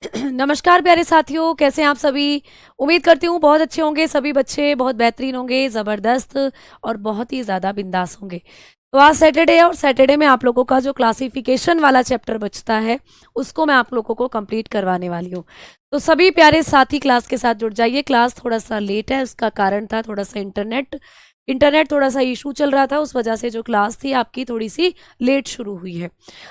नमस्कार प्यारे साथियों, कैसे हैं आप सभी। उम्मीद करती हूँ बहुत अच्छे होंगे। सभी बच्चे बहुत बेहतरीन होंगे, ज़बरदस्त और बहुत ही ज़्यादा बिंदास होंगे। तो आज सैटरडे है और सैटरडे में आप लोगों का जो क्लासिफिकेशन वाला चैप्टर बचता है उसको मैं आप लोगों को कंप्लीट करवाने वाली हूँ। तो सभी प्यारे साथी क्लास के साथ जुड़ जाइए। क्लास थोड़ा सा लेट है, उसका कारण था थोड़ा सा इंटरनेट थोड़ा सा इशू चल रहा था, उस वजह से जो क्लास थी आपकी थोड़ी सी लेट शुरू हुई है।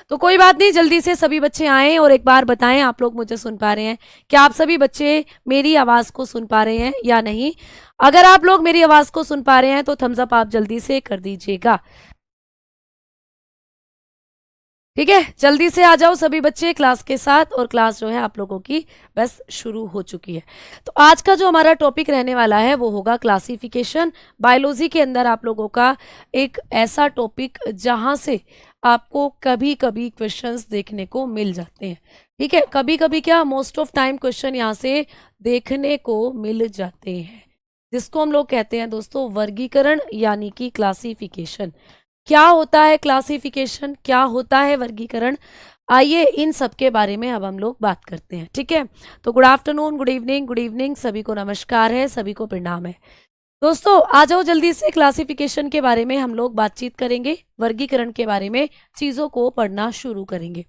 तो कोई बात नहीं, जल्दी से सभी बच्चे आएँ और एक बार बताएं आप लोग मुझे सुन पा रहे हैं। क्या आप सभी बच्चे मेरी आवाज़ को सुन पा रहे हैं या नहीं? अगर आप लोग मेरी आवाज़ को सुन पा रहे हैं तो थम्स अप आप जल्दी से कर दीजिएगा। ठीक है, जल्दी से आ जाओ सभी बच्चे क्लास के साथ। और क्लास जो है आप लोगों की बस शुरू हो चुकी है। तो आज का जो हमारा टॉपिक रहने वाला है वो होगा क्लासिफिकेशन। बायोलॉजी के अंदर आप लोगों का एक ऐसा टॉपिक जहां से आपको कभी कभी क्वेश्चंस देखने को मिल जाते हैं। ठीक है, कभी कभी क्या, मोस्ट ऑफ टाइम क्वेश्चन यहाँ से देखने को मिल जाते हैं, जिसको हम लोग कहते हैं दोस्तों वर्गीकरण, यानी कि क्लासिफिकेशन। क्या होता है क्लासिफिकेशन, क्या होता है वर्गीकरण, आइए इन सब के बारे में अब हम लोग बात करते हैं। ठीक है, तो गुड आफ्टरनून, गुड इवनिंग, सभी को नमस्कार है, सभी को प्रणाम है। दोस्तों आ जाओ जल्दी से, क्लासिफिकेशन के बारे में हम लोग बातचीत करेंगे, वर्गीकरण के बारे में चीज़ों को पढ़ना शुरू करेंगे।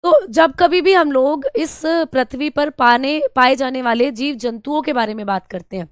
तो जब कभी भी हम लोग इस पृथ्वी पर पाए जाने वाले जीव जंतुओं के बारे में बात करते हैं,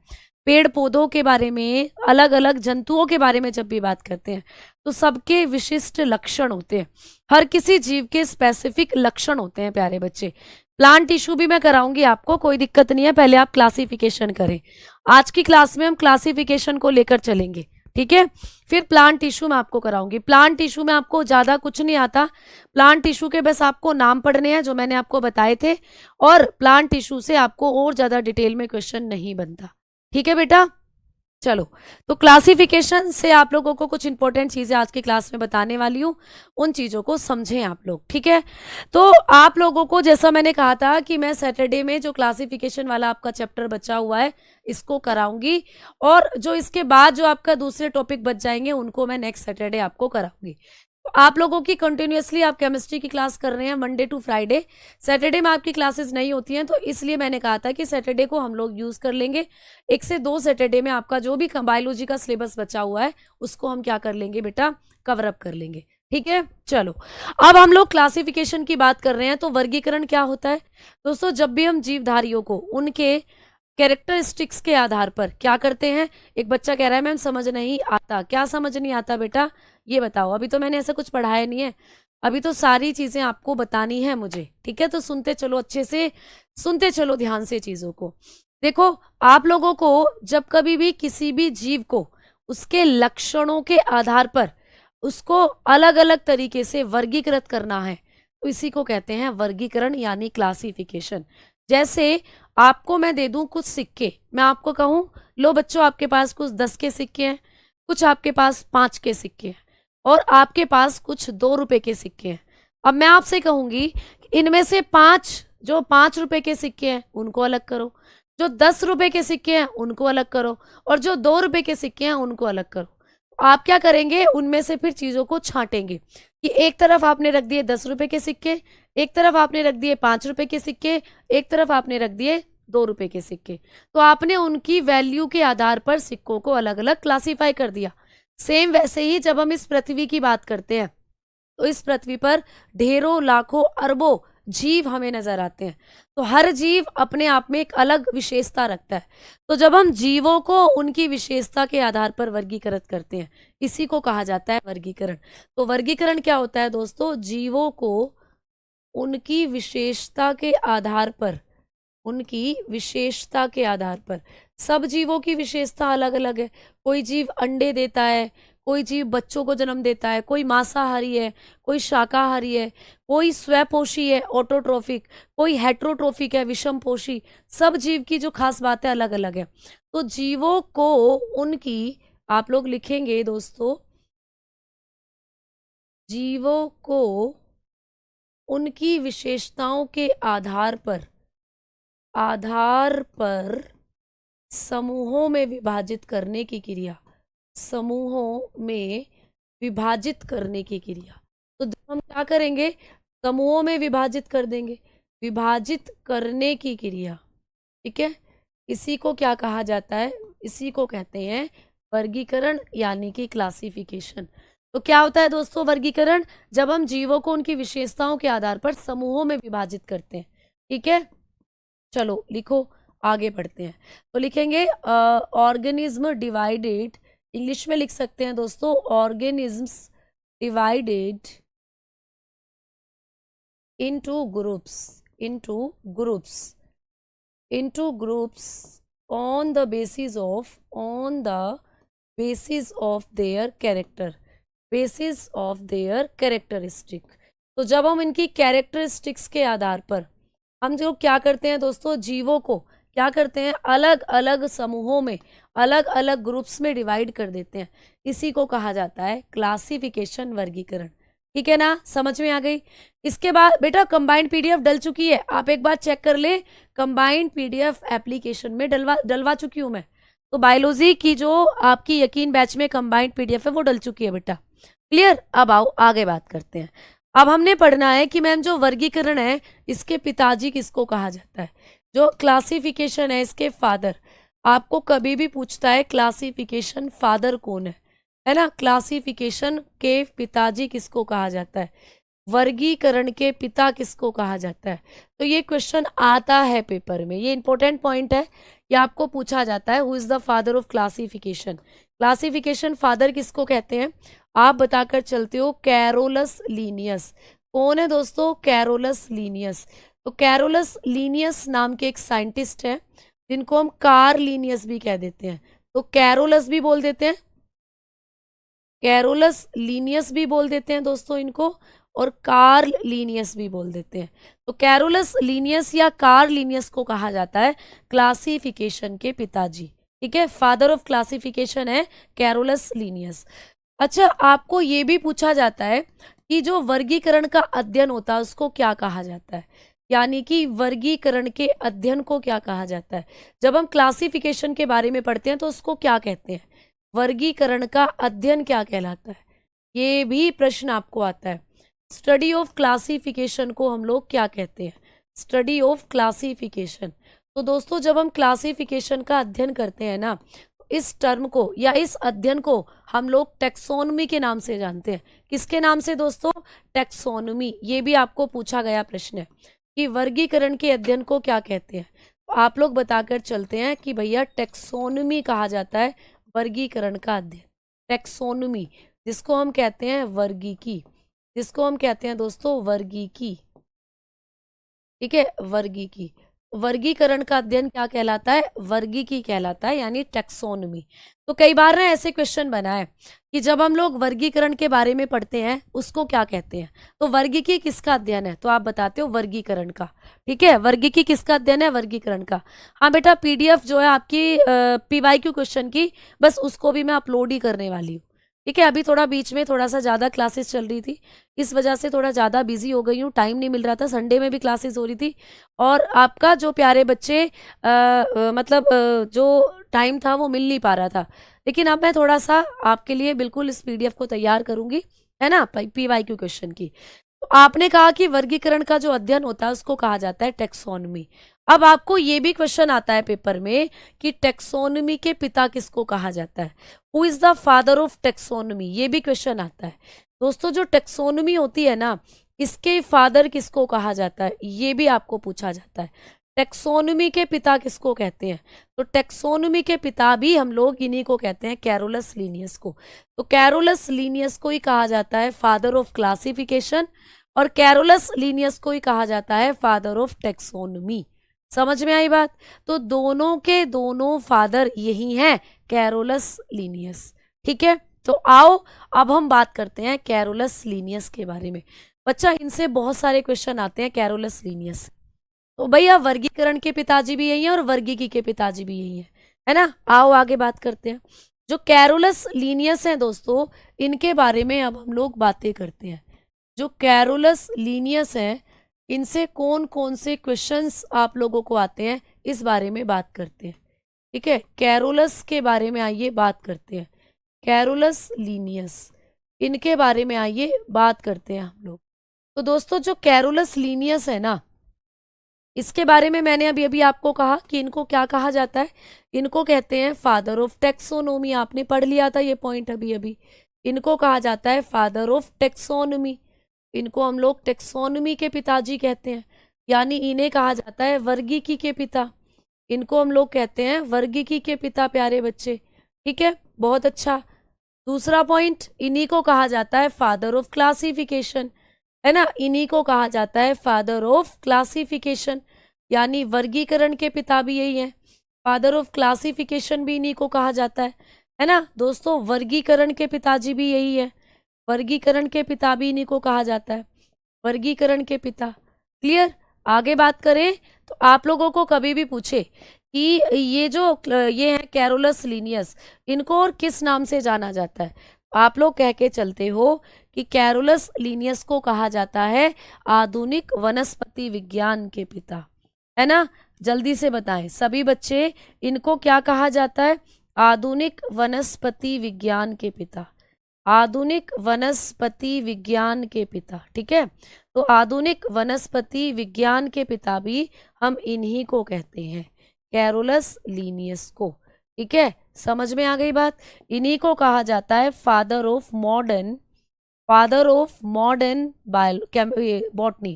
पेड़ पौधों के बारे में, अलग अलग जंतुओं के बारे में जब भी बात करते हैं, तो सबके विशिष्ट लक्षण होते हैं। हर किसी जीव के स्पेसिफिक लक्षण होते हैं प्यारे बच्चे। प्लांट टिश्यू भी मैं कराऊंगी आपको, कोई दिक्कत नहीं है, पहले आप क्लासिफिकेशन करें। आज की क्लास में हम क्लासिफिकेशन को लेकर चलेंगे। ठीक है, फिर प्लांट टिश्यू में आपको कराऊंगी। प्लांट टिश्यू में आपको ज़्यादा कुछ नहीं आता, प्लांट टिश्यू के बस आपको नाम पढ़ने हैं जो मैंने आपको बताए थे, और प्लांट टिश्यू से आपको और ज़्यादा डिटेल में क्वेश्चन नहीं बनता। ठीक है बेटा, चलो। तो क्लासिफिकेशन से आप लोगों को कुछ इंपॉर्टेंट चीजें आज की क्लास में बताने वाली हूँ, उन चीजों को समझें आप लोग। ठीक है, तो आप लोगों को जैसा मैंने कहा था कि मैं सैटरडे में जो क्लासिफिकेशन वाला आपका चैप्टर बचा हुआ है इसको कराऊंगी, और जो इसके बाद जो आपका दूसरे टॉपिक बच जाएंगे उनको मैं नेक्स्ट सैटरडे आपको कराऊंगी। आप लोगों की कंटिन्यूअसली आप केमिस्ट्री की क्लास कर रहे हैं मंडे टू फ्राइडे, सैटरडे में आपकी क्लासेस नहीं होती हैं, तो इसलिए मैंने कहा था कि सैटरडे को हम लोग यूज कर लेंगे। 1 से 2 सैटरडे में आपका जो भी बायोलॉजी का सिलेबस बचा हुआ है उसको हम क्या कर लेंगे बेटा, कवर अप कर लेंगे। ठीक है, चलो। अब हम लोग क्लासिफिकेशन की बात कर रहे हैं, तो वर्गीकरण क्या होता है दोस्तों? जब भी हम जीवधारियों को उनके कैरेक्टरिस्टिक्स के आधार पर क्या करते हैं। एक बच्चा कह रहा है मैम समझ नहीं आता, क्या समझ नहीं आता बेटा, ये बताओ। अभी तो मैंने ऐसा कुछ पढ़ाया नहीं है, अभी तो सारी चीजें आपको बतानी है मुझे। ठीक है, तो सुनते चलो, अच्छे से सुनते चलो, ध्यान से चीजों को देखो। आप लोगों को जब कभी भी किसी भी जीव को उसके लक्षणों के आधार पर उसको अलग अलग तरीके से वर्गीकृत करना है, तो इसी को कहते हैं वर्गीकरण, यानी क्लासिफिकेशन। जैसे आपको मैं दे दूं कुछ सिक्के, मैं आपको कहूं लो बच्चों आपके पास कुछ 10 के सिक्के हैं, कुछ आपके पास 5 के सिक्के हैं, और आपके पास कुछ 2 रुपए के सिक्के हैं। अब मैं आपसे कहूंगी इनमें से 5, जो 5 रुपए के सिक्के हैं उनको अलग करो, जो 10 रुपए के सिक्के हैं उनको अलग करो, और जो 2 रुपए के सिक्के हैं उनको अलग करो। आप क्या करेंगे, उनमें से फिर चीजों को छांटेंगे कि एक तरफ आपने रख दिए 10 रुपए के सिक्के, एक तरफ आपने रख दिए 5 रुपए के सिक्के, एक तरफ आपने रख दिए 2 रुपए के सिक्के। तो आपने उनकी वैल्यू के आधार पर सिक्कों को अलग अलग क्लासीफाई कर दिया। सेम वैसे ही जब हम इस पृथ्वी की बात करते हैं, तो इस पृथ्वी पर ढेरों लाखों अरबों जीव हमें नजर आते हैं, तो हर जीव अपने आप में एक अलग विशेषता रखता है। तो जब हम जीवों को उनकी विशेषता के आधार पर वर्गीकृत करते हैं, इसी को कहा जाता है वर्गीकरण। तो वर्गीकरण क्या होता है दोस्तों? जीवों को उनकी विशेषता के आधार पर, उनकी विशेषता के आधार पर, सब जीवों की विशेषता अलग अलग है। कोई जीव अंडे देता है, कोई जीव बच्चों को जन्म देता है, कोई मांसाहारी है, कोई शाकाहारी है, कोई स्वपोषी है ऑटोट्रोफिक, कोई हेट्रोट्रोफिक है विषमपोषी। सब जीव की जो खास बात है अलग अलग है। तो जीवों को उनकी, आप लोग लिखेंगे दोस्तों, जीवों को उनकी विशेषताओं के आधार पर समूहों में विभाजित करने की क्रिया, समूहों में विभाजित करने की क्रिया। तो जब हम क्या करेंगे, समूहों में विभाजित कर देंगे, विभाजित करने की क्रिया, ठीक है, इसी को क्या कहा जाता है, इसी को कहते हैं वर्गीकरण यानी कि क्लासिफिकेशन। तो क्या होता है दोस्तों वर्गीकरण, जब हम जीवों को उनकी विशेषताओं के आधार पर समूहों में विभाजित करते हैं, ठीक है। चलो लिखो, आगे बढ़ते हैं। तो लिखेंगे ऑर्गेनिज्म डिवाइडेड, इंग्लिश में लिख सकते हैं दोस्तों, organisms divided into groups, into groups, into groups on the basis of their character, basis of their characteristic। तो जब हम इनकी कैरेक्टरिस्टिक्स के आधार पर हम जो क्या करते हैं दोस्तों, जीवों को क्या करते हैं, अलग अलग समूहों में, अलग अलग ग्रुप्स में डिवाइड कर देते हैं, इसी को कहा जाता है क्लासिफिकेशन, वर्गीकरण। ठीक है ना, समझ में आ गई। इसके बाद बेटा कंबाइंड पीडीएफ डल चुकी है, आप एक बार चेक कर ले, कंबाइंड पीडीएफ एप्लीकेशन में डलवा चुकी हूं मैं। तो बायोलॉजी की जो आपकी यकीन बैच में कंबाइंड पीडीएफ है वो डल चुकी है बेटा, क्लियर। अब आओ आगे बात करते हैं। अब हमने पढ़ना है कि मैम जो वर्गीकरण है इसके पिताजी किसको कहा जाता है, जो क्लासिफिकेशन है इसके फादर। आपको कभी भी पूछता है क्लासिफिकेशन फादर कौन है ना, क्लासिफिकेशन के पिताजी किसको कहा जाता है, वर्गीकरण के पिता किसको कहा जाता है। तो ये क्वेश्चन आता है पेपर में, ये इंपॉर्टेंट पॉइंट है, ये आपको पूछा जाता है, who is the father of classification, classification father किसको कहते हैं। आप बताकर चलते हो कैरोलस लीनियस। कौन है दोस्तों, कैरोलस लीनियस। तो कैरोलस लीनियस नाम के एक साइंटिस्ट हैं जिनको हम कार लीनियस भी कह देते हैं, तो कैरोलस भी बोल देते हैं, कैरोलस लीनियस भी बोल देते हैं दोस्तों इनको, और कार्ल लीनियस भी बोल देते हैं। तो कैरोलस लीनियस या कार्ल लीनियस को कहा जाता है क्लासिफिकेशन के पिताजी, ठीक है, फादर ऑफ क्लासिफिकेशन है कैरोलस लीनियस। अच्छा, आपको ये भी पूछा जाता है कि जो वर्गीकरण का अध्ययन होता है उसको क्या कहा जाता है, यानी कि वर्गीकरण के अध्ययन को क्या कहा जाता है। जब हम क्लासिफिकेशन के बारे में पढ़ते हैं तो उसको क्या कहते हैं, वर्गीकरण का अध्ययन क्या कहलाता है, ये भी प्रश्न आपको आता है। स्टडी ऑफ क्लासिफिकेशन को हम लोग क्या कहते हैं, स्टडी ऑफ क्लासिफिकेशन। तो दोस्तों जब हम क्लासिफिकेशन का अध्ययन करते हैं ना, इस टर्म को या इस अध्ययन को हम लोग टैक्सोनॉमी के नाम से जानते हैं। किसके नाम से दोस्तों, टैक्सोनॉमी। ये भी आपको पूछा गया प्रश्न है कि वर्गीकरण के अध्ययन को क्या कहते हैं। आप लोग बताकर चलते हैं कि भैया टैक्सोनॉमी कहा जाता है वर्गीकरण का अध्ययन, टैक्सोनॉमी, जिसको हम कहते हैं वर्गीकी, जिसको हम कहते हैं दोस्तों वर्गीकी, ठीक है, वर्गीकी। वर्गीकरण का अध्ययन क्या कहलाता है, वर्गीकी कहलाता है, यानी टैक्सोनॉमी। तो कई बार ना ऐसे क्वेश्चन बना है कि जब हम लोग वर्गीकरण के बारे में पढ़ते हैं उसको क्या कहते हैं, तो वर्गीकी किसका अध्ययन है, तो आप बताते हो वर्गीकरण का, ठीक है, वर्गीकी किसका अध्ययन है, वर्गीकरण का। हाँ बेटा, पीडीएफ जो है आपकी पीवाईक्यू क्वेश्चन की, बस उसको भी मैं अपलोड ही करने वाली हूँ, ठीक है। अभी थोड़ा बीच में थोड़ा सा ज़्यादा क्लासेस चल रही थी, इस वजह से थोड़ा ज़्यादा बिजी हो गई हूँ, टाइम नहीं मिल रहा था, संडे में भी क्लासेस हो रही थी, और आपका जो प्यारे बच्चे मतलब जो टाइम था वो मिल नहीं पा रहा था। लेकिन अब मैं थोड़ा सा आपके लिए बिल्कुल इस पीडीएफ को तैयार करूंगी, है ना, पीवाईक्यू क्वेश्चन की। तो आपने कहा कि वर्गीकरण का जो अध्ययन होता है उसको कहा जाता है टैक्सोनॉमी। अब आपको ये भी क्वेश्चन आता है पेपर में कि टैक्सोनॉमी के पिता किसको कहा जाता है, who is the father of taxonomy, ये भी क्वेश्चन आता है दोस्तों। जो टैक्सोनॉमी होती है ना, इसके फादर किसको कहा जाता है, ये भी आपको पूछा जाता है। टैक्सोनॉमी के पिता किसको कहते हैं, तो टैक्सोनॉमी के पिता भी हम लोग इन्हीं को कहते हैं, कैरोलस लीनियस को। तो कैरोलस लीनियस को ही कहा जाता है फादर ऑफ क्लासिफिकेशन, और कैरोलस लीनियस को ही कहा जाता है फादर ऑफ टैक्सोनॉमी। समझ में आई बात। तो दोनों के दोनों फादर यही हैं, कैरोलस लीनियस, ठीक है। तो आओ अब हम बात करते हैं कैरोलस लीनियस के बारे में। बच्चा इनसे बहुत सारे क्वेश्चन आते हैं कैरोलस लीनियस। तो भैया वर्गीकरण के पिताजी भी यही हैं और वर्गीकी के पिताजी भी यही हैं, है ना। आओ आगे बात करते हैं। जो कैरोलस लीनियस हैं दोस्तों, इनके बारे में अब हम लोग बातें करते हैं। जो कैरोलस लीनियस हैं, इनसे कौन कौन से क्वेश्चंस आप लोगों को आते हैं, इस बारे में बात करते हैं, ठीक है। कैरोलस के बारे में आइए बात करते हैं, कैरोलस लीनियस, इनके बारे में आइए बात करते हैं हम लोग। तो दोस्तों जो कैरोलस लीनियस है ना, इसके बारे में मैंने अभी अभी आपको कहा कि इनको क्या कहा जाता है, इनको कहते हैं फादर ऑफ टेक्सोनोमी। आपने पढ़ लिया था ये पॉइंट अभी अभी। इनको कहा जाता है फादर ऑफ टेक्सोनोमी, इनको हम लोग टेक्सोनोमी के पिताजी कहते हैं, यानी इन्हें कहा जाता है वर्गीकी के पिता। इनको हम लोग कहते हैं वर्गीकी के पिता, प्यारे बच्चे। ठीक है, बहुत अच्छा। दूसरा पॉइंट, इन्हीं को कहा जाता है फादर ऑफ क्लासिफिकेशन, है ना, इन्हीं को कहा जाता है फादर ऑफ क्लासिफिकेशन, यानी वर्गीकरण के पिता भी यही हैं। फादर ऑफ क्लासिफिकेशन भी इन्हीं को कहा जाता है ना दोस्तों। वर्गीकरण के पिताजी भी यही है, वर्गीकरण के पिता भी इन्हीं को कहा जाता है, वर्गीकरण के पिता। क्लियर। आगे बात करें तो आप लोगों को कभी भी पूछे कि ये है कैरोलस लीनियस, इनको और किस नाम से जाना जाता है, आप लोग कह के चलते हो कि कैरोलस लीनियस को कहा जाता है आधुनिक वनस्पति विज्ञान के पिता, है ना। जल्दी से बताएं सभी बच्चे, इनको क्या कहा जाता है, आधुनिक वनस्पति विज्ञान के पिता, आधुनिक वनस्पति विज्ञान के पिता। ठीक है, तो आधुनिक वनस्पति विज्ञान के पिता भी हम इन्हीं को कहते हैं, कैरोलस लीनियस को। ठीक है, समझ में आ गई बात। इन्हीं को कहा जाता है father of modern botany,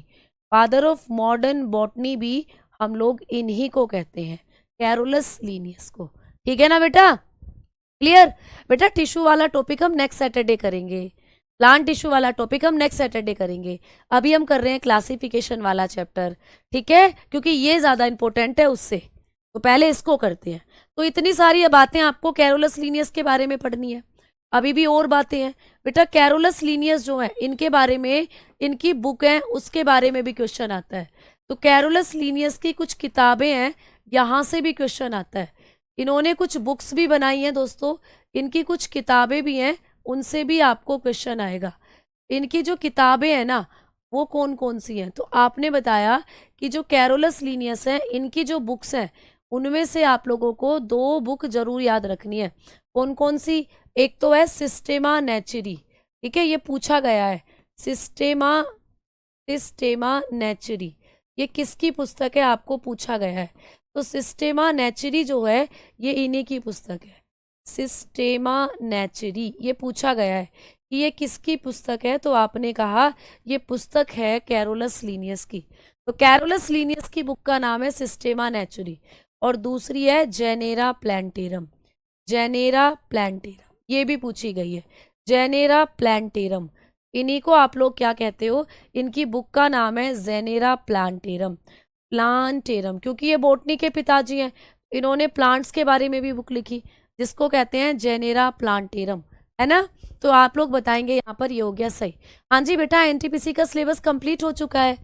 father of modern botany भी हम लोग इन्हीं को कहते हैं, कैरोलस लीनियस को। ठीक है ना बेटा, क्लियर। बेटा टिश्यू वाला टॉपिक हम नेक्स्ट सैटरडे करेंगे, प्लांट टिश्यू वाला टॉपिक हम नेक्स्ट सैटरडे करेंगे। अभी हम कर रहे हैं क्लासिफिकेशन वाला चैप्टर, ठीक है, क्योंकि ये ज्यादा इंपॉर्टेंट है उससे, तो पहले इसको करते हैं। तो इतनी सारी बातें आपको कैरोलस लीनियस के बारे में पढ़नी है, अभी भी और बातें हैं बेटा। कैरोलस लीनियस जो है इनके बारे में, इनकी बुक है उसके बारे में भी क्वेश्चन आता है। तो कैरोलस लीनियस की कुछ किताबें हैं, यहाँ से भी क्वेश्चन आता है। इन्होंने कुछ बुक्स भी बनाई हैं दोस्तों, इनकी कुछ किताबें भी हैं, उनसे भी आपको क्वेश्चन आएगा। इनकी जो किताबें हैं ना वो कौन कौन सी हैं, तो आपने बताया कि जो कैरोलस लीनियस है इनकी जो बुक्स हैं उनमें से आप लोगों को 2 बुक जरूर याद रखनी है। कौन कौन सी, एक तो है सिस्टेमा नेचुरी, ठीक है, ये पूछा गया है, सिस्टेमा नेचुरी, ये किसकी पुस्तक है आपको पूछा गया है। तो सिस्टेमा नेचुरी जो है ये इन्हीं की पुस्तक है, सिस्टेमा नेचुरी, ये पूछा गया है कि ये किसकी पुस्तक है, तो आपने कहा ये पुस्तक है कैरोलस लीनियस की। तो कैरोलस लीनियस की बुक का नाम है सिस्टेमा नेचुरी, और दूसरी है जेनेरा प्लांटेरम, जेनेरा प्लांटेरम, ये भी पूछी गई है, जेनेरा प्लांटेरम। इन्हीं को आप लोग क्या कहते हो, इनकी बुक का नाम है जेनेरा प्लांटेरम, प्लांटेरम, क्योंकि ये बोटनी के पिताजी हैं, इन्होंने प्लांट्स के बारे में भी बुक लिखी जिसको कहते हैं जेनेरा प्लांटेरम, है ना। तो आप लोग बताएंगे यहाँ पर ये हो गया सही। हाँ जी बेटा, एनटीपीसी का सिलेबस कंप्लीट हो चुका है,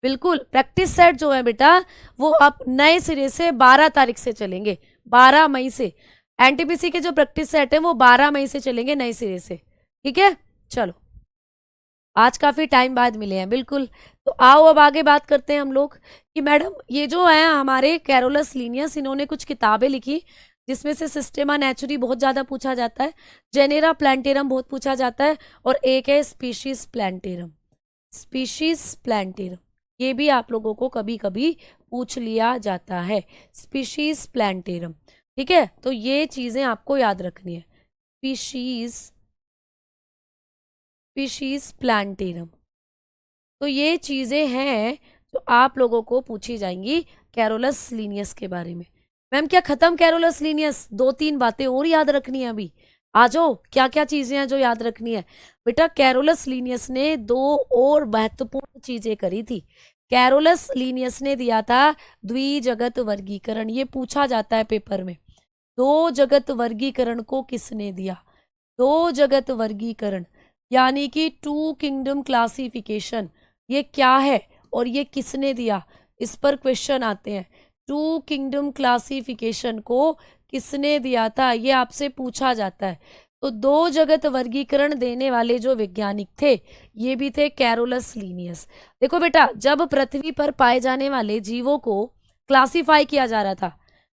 बिल्कुल। प्रैक्टिस सेट जो है बेटा वो अब नए सिरे से 12 तारीख से चलेंगे, 12 मई से। एनटीपीसी के जो प्रैक्टिस सेट है वो 12 मई से चलेंगे नए सिरे से, ठीक है। चलो, आज काफी टाइम बाद मिले हैं, बिल्कुल। तो आओ अब आगे बात करते हैं हम लोग कि मैडम ये जो है हमारे कैरोलस लीनियस, इन्होंने कुछ किताबें लिखी जिसमें से सिस्टेमा नेचुरी बहुत ज्यादा पूछा जाता है, जेनेरा प्लांटेरम बहुत पूछा जाता है, और एक है स्पीशीज प्लांटेरम, स्पीशीज प्लांटेरम, ये भी आप लोगों को कभी कभी पूछ लिया जाता है, स्पीशीज प्लांटेरम, ठीक है। तो ये चीजें आपको याद रखनी है, स्पीशीज प्लांटेरम। तो ये चीजें हैं जो आप लोगों को पूछी जाएंगी कैरोलस लीनियस के बारे में। मैम क्या खत्म कैरोलस लीनियस, 2-3 बातें और याद रखनी है अभी, आ जाओ। क्या क्या चीजें हैं जो याद रखनी है बेटा, कैरोलस लीनियस ने 2 और महत्वपूर्ण चीजें करी थी। कैरोलस लीनियस ने दिया था द्विजगत वर्गीकरण, ये पूछा जाता है पेपर में, 2 जगत वर्गीकरण को किसने दिया, 2 जगत वर्गीकरण यानी कि 2 किंगडम क्लासिफिकेशन, ये क्या है और ये किसने दिया, इस पर क्वेश्चन आते हैं। 2 किंगडम क्लासिफिकेशन को किसने दिया था, ये आपसे पूछा जाता है। तो 2 जगत वर्गीकरण देने वाले जो वैज्ञानिक थे ये भी थे कैरोलस लीनियस। देखो बेटा, जब पृथ्वी पर पाए जाने वाले जीवों को क्लासिफाई किया जा रहा था,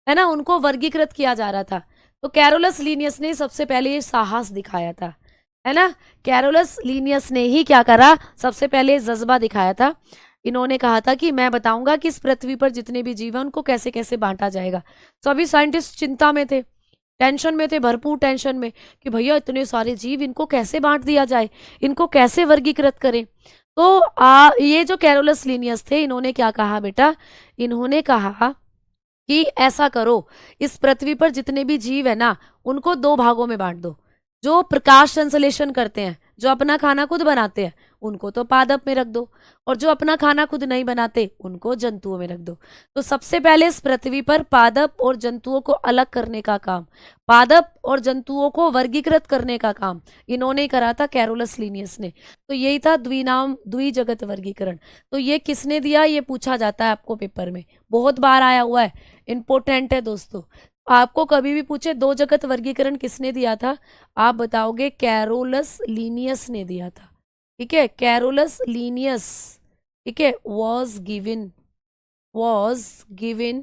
है ना, उनको वर्गीकृत किया जा रहा था, तो कैरोलस लीनियस ने सबसे पहले ये साहस दिखाया था, है ना। कैरोलस लीनियस ने ही क्या करा, सबसे पहले जज्बा दिखाया था। इन्होंने कहा था कि मैं बताऊंगा कि इस पृथ्वी पर जितने भी जीव हैं उनको कैसे कैसे बांटा जाएगा। तो अभी साइंटिस्ट चिंता में थे, टेंशन में थे, भरपूर टेंशन में कि भैया इतने सारे जीव, इनको कैसे बांट दिया जाए, इनको कैसे वर्गीकृत करें। तो ये जो कैरोलस लीनियस थे, इन्होंने क्या कहा बेटा, इन्होंने कहा कि ऐसा करो, इस पृथ्वी पर जितने भी जीव है ना उनको दो भागों में बांट दो। जो प्रकाश संश्लेषण करते हैं, जो अपना खाना खुद बनाते हैं, उनको तो पादप में रख दो, और जो अपना खाना खुद नहीं बनाते उनको जंतुओं में रख दो। तो सबसे पहले इस पृथ्वी पर पादप और जंतुओं को अलग करने का काम, पादप और जंतुओं को वर्गीकृत करने का काम इन्होंने करा था, कैरोलस लीनियस ने। तो यही था द्विनाम द्विजगत वर्गीकरण। तो ये किसने दिया, ये पूछा जाता है आपको पेपर में, बहुत बार आया हुआ है, इंपॉर्टेंट है दोस्तों। आपको कभी भी पूछे दो जगत वर्गीकरण किसने दिया था, आप बताओगे कैरोलस लीनियस ने दिया था। ठीक है, कैरोलस लीनियस, ठीक है, was given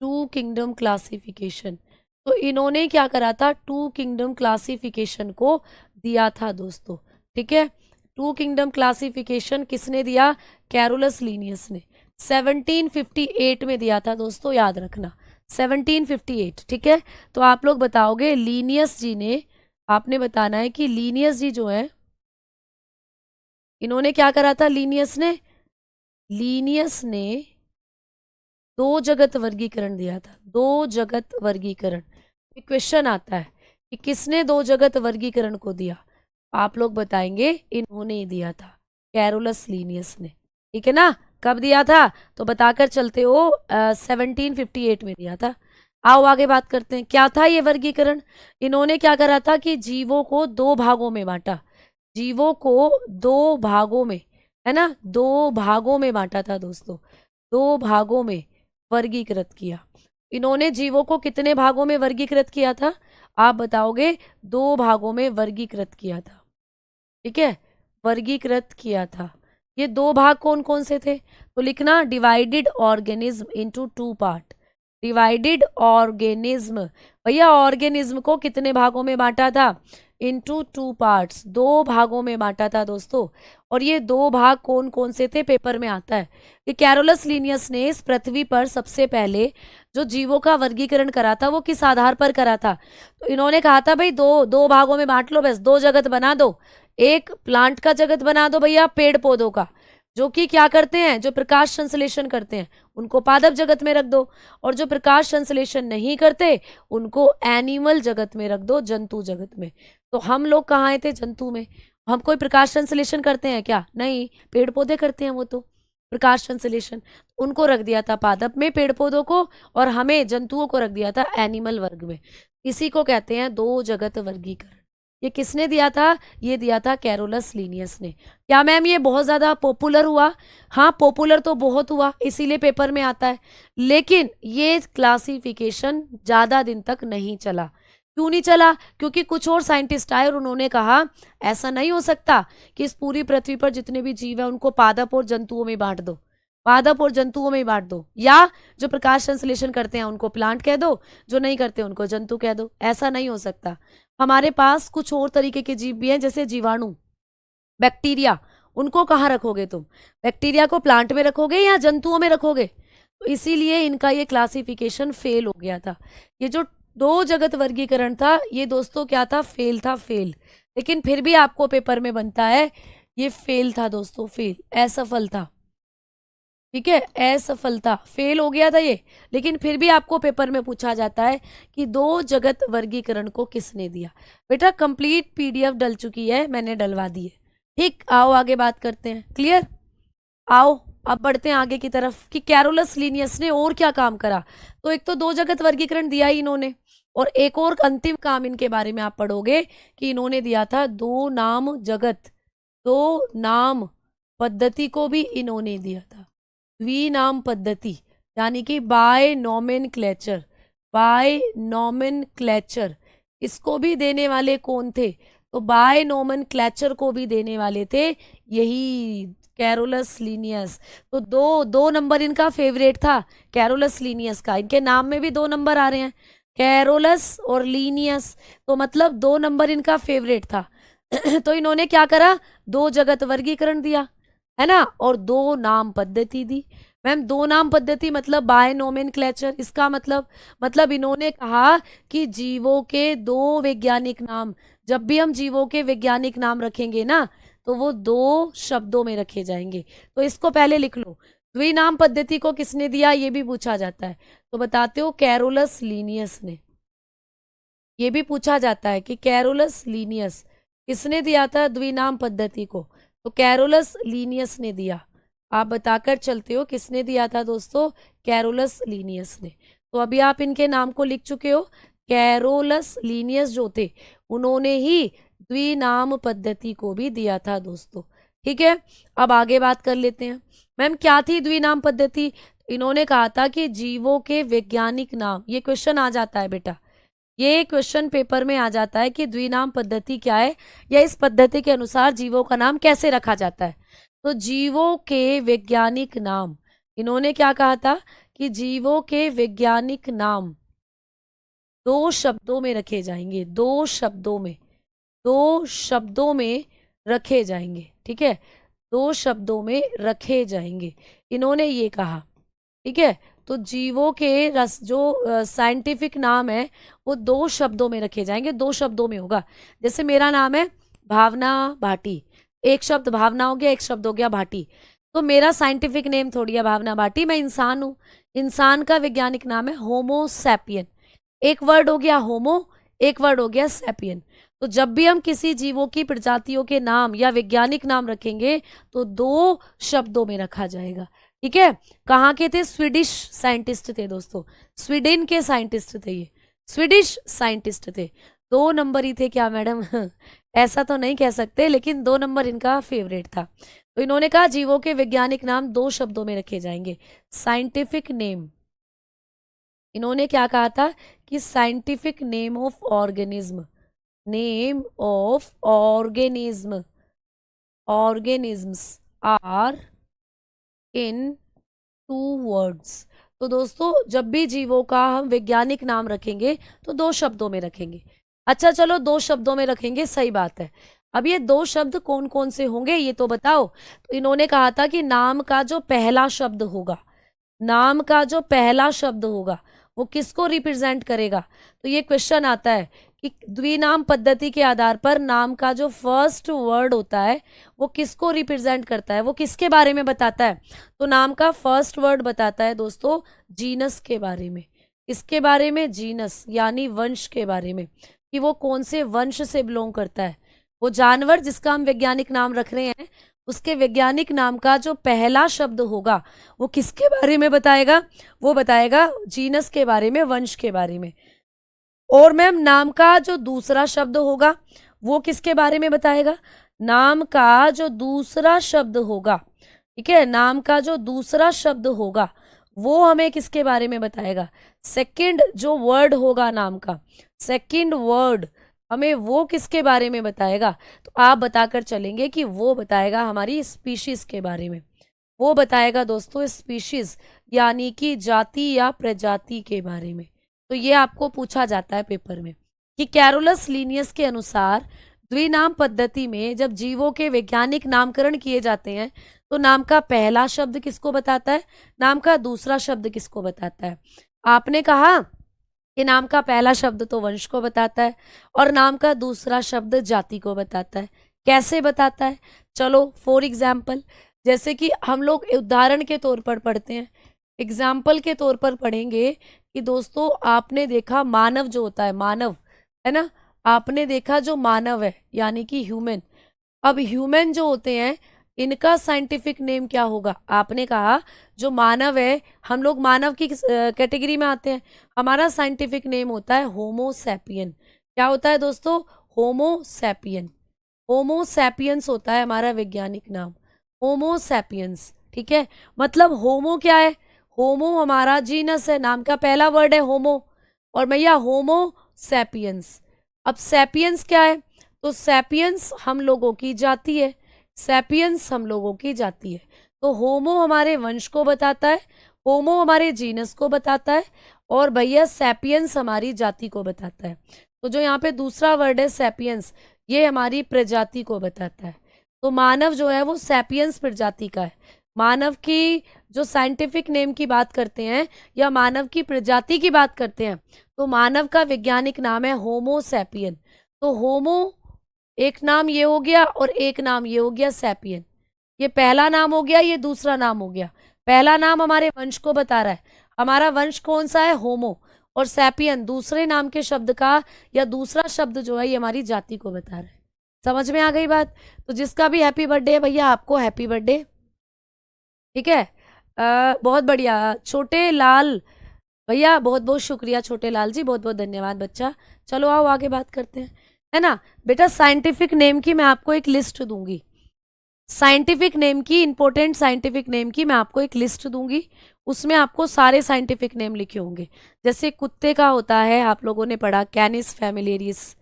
to kingdom classification. तो इन्होंने क्या करा था, टू किंगडम क्लासिफिकेशन को दिया था दोस्तों। ठीक है, टू किंगडम क्लासिफिकेशन किसने दिया, कैरोलस लीनियस ने 1758 में दिया था दोस्तों, याद रखना 1758। ठीक है, तो आप लोग बताओगे लीनियस जी ने, आपने बताना है कि लीनियस जी जो है इन्होंने क्या करा था, लीनियस ने दो जगत वर्गीकरण दिया था, दो जगत वर्गीकरण। क्वेश्चन आता है कि किसने दो जगत वर्गीकरण को दिया, आप लोग बताएंगे इन्होंने दिया था, कैरोलस लीनियस ने। ठीक है ना, कब दिया था तो बताकर चलते हो, 1758 में दिया था। आओ आगे बात करते हैं, क्या था ये वर्गीकरण। इन्होंने क्या करा था कि जीवों को दो भागों में बांटा, जीवों को दो भागों में, है ना, दो भागों में बांटा था दोस्तों, दो भागों में वर्गीकृत किया। इन्होंने जीवों को कितने भागों में वर्गीकृत किया था, आप बताओगे दो भागों में वर्गीकृत किया था। ठीक है, वर्गीकृत किया था। ये दो भाग कौन कौन से थे, तो लिखना divided organism into two part, divided organism. भैया ऑर्गेनिज्म को कितने भागों में बांटा था, इनटू टू पार्ट्स, दो भागों में बांटा था दोस्तों। और ये दो भाग कौन कौन से थे, पेपर में आता है कि कैरोलस लीनियस ने इस पृथ्वी पर सबसे पहले जो जीवों का वर्गीकरण करा था वो किस आधार पर करा था, तो इन्होंने कहा था भाई दो दो भागों में बांट लो, बस दो जगत बना दो। एक प्लांट का जगत बना दो भैया, पेड़ पौधों का, जो कि क्या करते हैं, जो प्रकाश संश्लेषण करते हैं उनको पादप जगत में रख दो, और जो प्रकाश संश्लेषण नहीं करते उनको एनिमल जगत में रख दो, जंतु जगत में। तो हम लोग कहाँ आए थे, जंतु में। हम कोई प्रकाश संश्लेषण करते हैं क्या, नहीं, पेड़ पौधे करते हैं वो तो प्रकाश संश्लेषण, उनको रख दिया था पादप में पेड़ पौधों को, और हमें जंतुओं को रख दिया था एनिमल वर्ग में। इसी को कहते हैं दो जगत वर्गीकरण। ये किसने दिया था, ये दिया था कैरोलस लीनियस ने। क्या मैम ये बहुत ज्यादा पॉपुलर हुआ, हाँ पॉपुलर तो बहुत हुआ, इसीलिए पेपर में आता है, लेकिन ये क्लासिफिकेशन ज्यादा दिन तक नहीं चला। क्यों नहीं चला, क्योंकि कुछ और साइंटिस्ट आए और उन्होंने कहा ऐसा नहीं हो सकता कि इस पूरी पृथ्वी पर जितने भी जीव है उनको पादप और जंतुओं में बांट दो, पादप और जंतुओं में बांट दो, या जो प्रकाश संश्लेषण करते हैं उनको प्लांट कह दो, जो नहीं करते उनको जंतु कह दो। ऐसा नहीं हो सकता, हमारे पास कुछ और तरीके के जीव भी हैं, जैसे जीवाणु, बैक्टीरिया, उनको कहाँ रखोगे तुम, बैक्टीरिया को प्लांट में रखोगे या जंतुओं में रखोगे, तो इसीलिए इनका ये क्लासिफिकेशन फेल हो गया था। ये जो दो जगत वर्गीकरण था ये दोस्तों क्या था, फेल था, फेल। लेकिन फिर भी आपको पेपर में बनता है, ये फेल था दोस्तों, फेल, असफल था। ठीक है, असफलता, फेल हो गया था ये, लेकिन फिर भी आपको पेपर में पूछा जाता है कि दो जगत वर्गीकरण को किसने दिया। बेटा कंप्लीट पीडीएफ डल चुकी है, मैंने डलवा दी है। ठीक, आओ आगे बात करते हैं, क्लियर। आओ अब बढ़ते हैं आगे की तरफ कि कैरोलस लीनियस ने और क्या काम करा। तो एक तो दो जगत वर्गीकरण दिया ही इन्होंने, और एक और अंतिम काम इनके बारे में आप पढ़ोगे कि इन्होंने दिया था दो नाम जगत, दो नाम पद्धति को भी इन्होंने दिया था, द्विनाम पद्धति, यानी कि बाय नॉमेनक्लेचर, बाय नॉमेनक्लेचर, इसको भी देने वाले कौन थे, तो बाय नॉमेनक्लेचर को भी देने वाले थे यही कैरोलस लीनियस। तो दो दो नंबर इनका फेवरेट था कैरोलस लीनियस का, इनके नाम में भी दो नंबर आ रहे हैं, कैरोलस और लीनियस, तो मतलब दो नंबर इनका फेवरेट था। तो इन्होंने क्या करा, दो जगत वर्गीकरण दिया, है ना, और 2 नाम पद्धति दी। मैम 2 नाम पद्धति मतलब बाय नोमेनक्लेचर, इसका मतलब इन्होंने कहा कि जीवों के 2 वैज्ञानिक नाम, जब भी हम जीवों के वैज्ञानिक नाम रखेंगे ना तो वो 2 शब्दों में रखे जाएंगे। तो इसको पहले लिख लो। द्विनाम पद्धति को किसने दिया ये भी पूछा जाता है, तो बताते हो कैरोलस लीनियस ने। ये भी पूछा जाता है कि कैरोलस लीनियस किसने दिया था द्विनाम पद्धति को, तो कैरोलस लीनियस ने दिया। आप बताकर चलते हो किसने दिया था दोस्तों, कैरोलस लीनियस ने। तो अभी आप इनके नाम को लिख चुके हो। कैरोलस लीनियस जो थे उन्होंने ही द्विनाम पद्धति को भी दिया था दोस्तों। ठीक है, अब आगे बात कर लेते हैं। मैम क्या थी द्विनाम पद्धति, इन्होंने कहा था कि जीवों के वैज्ञानिक नाम, ये क्वेश्चन आ जाता है बेटा, ये क्वेश्चन पेपर में आ जाता है कि द्विनाम पद्धति क्या है, या इस पद्धति के अनुसार जीवों का नाम कैसे रखा जाता है। तो जीवों के वैज्ञानिक नाम, इन्होंने क्या कहा था कि जीवों के वैज्ञानिक नाम 2 शब्दों में रखे जाएंगे, 2 शब्दों में, 2 शब्दों में रखे जाएंगे। ठीक है, 2 शब्दों में रखे जाएंगे, इन्होंने ये कहा। ठीक है, तो जीवों के रस जो साइंटिफिक नाम है वो 2 शब्दों में रखे जाएंगे, 2 शब्दों में होगा। जैसे मेरा नाम है भावना भाटी, एक शब्द भावना हो गया, एक शब्द हो गया भाटी, तो मेरा साइंटिफिक नेम थोड़ी है भावना भाटी, मैं इंसान हूं। इंसान का वैज्ञानिक नाम है होमो सैपियन, एक वर्ड हो गया होमो, एक वर्ड हो गया सैपियन। तो जब भी हम किसी जीवों की प्रजातियों के नाम या वैज्ञानिक नाम रखेंगे तो 2 शब्दों में रखा जाएगा। ठीक है, कहाँ के थे, स्वीडिश साइंटिस्ट थे दोस्तों, स्वीडन के साइंटिस्ट थे ये, स्वीडिश साइंटिस्ट थे। 2 नंबर ही थे क्या मैडम ऐसा तो नहीं कह सकते, लेकिन 2 नंबर इनका फेवरेट था। तो इन्होंने कहा जीवों के वैज्ञानिक नाम 2 शब्दों में रखे जाएंगे। साइंटिफिक नेम, इन्होंने क्या कहा था कि scientific name of organism, name of organism, organisms are in 2 words. तो दोस्तों जब भी जीवों का हम वैज्ञानिक नाम रखेंगे तो 2 शब्दों में रखेंगे। अच्छा चलो 2 शब्दों में रखेंगे, सही बात है। अब ये 2 शब्द कौन कौन से होंगे ये तो बताओ। तो इन्होंने कहा था कि नाम का जो पहला शब्द होगा, नाम का जो पहला शब्द होगा वो किसको रिप्रेजेंट करेगा। तो ये क्वेश्चन आता है कि द्विनाम पद्धति के आधार पर नाम का जो फर्स्ट वर्ड होता है वो किसको रिप्रेजेंट करता है, वो किसके बारे में बताता है। तो नाम का फर्स्ट वर्ड बताता है दोस्तों जीनस के बारे में, इसके बारे में, जीनस यानी वंश के बारे में, कि वो कौन से वंश से बिलोंग करता है। वो जानवर जिसका हम वैज्ञानिक नाम रख रहे हैं उसके वैज्ञानिक नाम का जो पहला शब्द होगा वो किसके बारे में बताएगा, वो बताएगा जीनस के बारे में, वंश के बारे में। और मैम नाम का जो दूसरा शब्द होगा वो किसके बारे में बताएगा, नाम का जो दूसरा शब्द होगा, ठीक है, नाम का जो दूसरा शब्द होगा वो हमें किसके बारे में बताएगा, सेकंड जो वर्ड होगा नाम का, सेकंड वर्ड हमें वो किसके बारे में बताएगा। तो आप बताकर चलेंगे कि वो बताएगा हमारी स्पीशीज के बारे में, वो बताएगा दोस्तों स्पीशीज यानी कि जाति या प्रजाति के बारे में। तो ये आपको पूछा जाता है पेपर में कि कैरोलस लीनियस के अनुसार द्विनाम पद्धति में जब जीवों के वैज्ञानिक नामकरण किए जाते हैं तो नाम का पहला शब्द किसको बताता है, नाम का दूसरा शब्द किसको बताता है। आपने कहा कि नाम का पहला शब्द तो वंश को बताता है और नाम का दूसरा शब्द जाति को बताता है। कैसे बताता है, चलो फॉर एग्जाम्पल, जैसे कि हम लोग उदाहरण के तौर पर पढ़ते हैं, एग्जाम्पल के तौर पर पढ़ेंगे कि दोस्तों आपने देखा मानव जो होता है, मानव है ना, आपने देखा जो मानव है यानी कि ह्यूमन। अब ह्यूमन जो होते हैं इनका साइंटिफिक नेम क्या होगा, आपने कहा जो मानव है, हम लोग मानव की कैटेगरी में आते हैं, हमारा साइंटिफिक नेम होता है होमो सैपियन। क्या होता है दोस्तों, होमो सैपियन, होमो सैपियंस होता है हमारा वैज्ञानिक नाम, होमो सैपियंस। ठीक है, मतलब होमो क्या है, होमो हमारा जीनस है, नाम का पहला वर्ड है होमो, और भैया होमो सैपियंस। अब सैपियंस क्या है, तो सैपियंस हम लोगों की जाति है, सैपियंस हम लोगों की जाति है। तो होमो हमारे वंश को बताता है, होमो हमारे जीनस को बताता है, और भैया सैपियंस हमारी जाति को बताता है। तो जो यहाँ पे दूसरा वर्ड है सैपियंस, ये हमारी प्रजाति को बताता है। तो मानव जो है वो सैपियंस प्रजाति का है। मानव की जो साइंटिफिक नेम की बात करते हैं या मानव की प्रजाति की बात करते हैं तो मानव का वैज्ञानिक नाम है होमो सैपियन। तो होमो एक नाम ये हो गया और एक नाम ये हो गया सैपियन। ये पहला नाम हो गया, ये दूसरा नाम हो गया। पहला नाम हमारे वंश को बता रहा है, हमारा वंश कौन सा है, होमो, और सैपियन दूसरे नाम के शब्द का या दूसरा शब्द जो है ये हमारी जाति को बता रहा है। समझ में आ गई बात? तो जिसका भी हैप्पी बर्थडे है भैया आपको हैप्पी बर्थडे। ठीक है, बहुत बढ़िया छोटे लाल भैया, बहुत बहुत शुक्रिया छोटे लाल जी, बहुत बहुत धन्यवाद बच्चा। चलो आओ आगे बात करते हैं, है ना बेटा। साइंटिफिक नेम की मैं आपको एक लिस्ट दूंगी, साइंटिफिक नेम की, इंपॉर्टेंट साइंटिफिक नेम की मैं आपको एक लिस्ट दूंगी, उसमें आपको सारे साइंटिफिक नेम लिखे होंगे। जैसे कुत्ते का होता है, आप लोगों ने पढ़ा कैनिस फैमिलियरिस।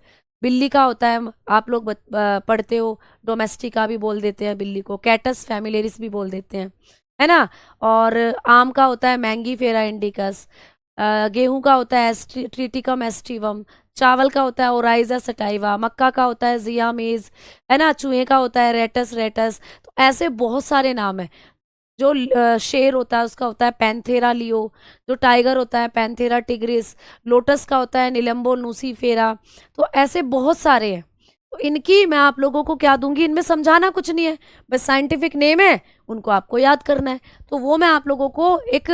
बिल्ली का होता है, आप लोग पढ़ते हो, डोमेस्टिका भी बोल देते हैं बिल्ली को, कैटस फैमिलियरिस भी बोल देते हैं, है ना। और आम का होता है मैंगीफेरा इंडिकस, गेहूं का होता है ट्रिटिकम एस्टिवम, चावल का होता है ओराइजा सटाइवा, मक्का का होता है जिया मेज, है ना। चूहे का होता है रेटस रेटस। तो ऐसे बहुत सारे नाम हैं। जो शेर होता है उसका होता है पैंथेरा लियो, जो टाइगर होता है पैंथेरा टिग्रिस, लोटस का होता है निलम्बो नूसीफेरा। तो ऐसे बहुत सारे हैं। तो इनकी मैं आप लोगों को क्या दूंगी, इनमें समझाना कुछ नहीं है, बस साइंटिफिक नेम है, उनको आपको याद करना है। तो वो मैं आप लोगों को एक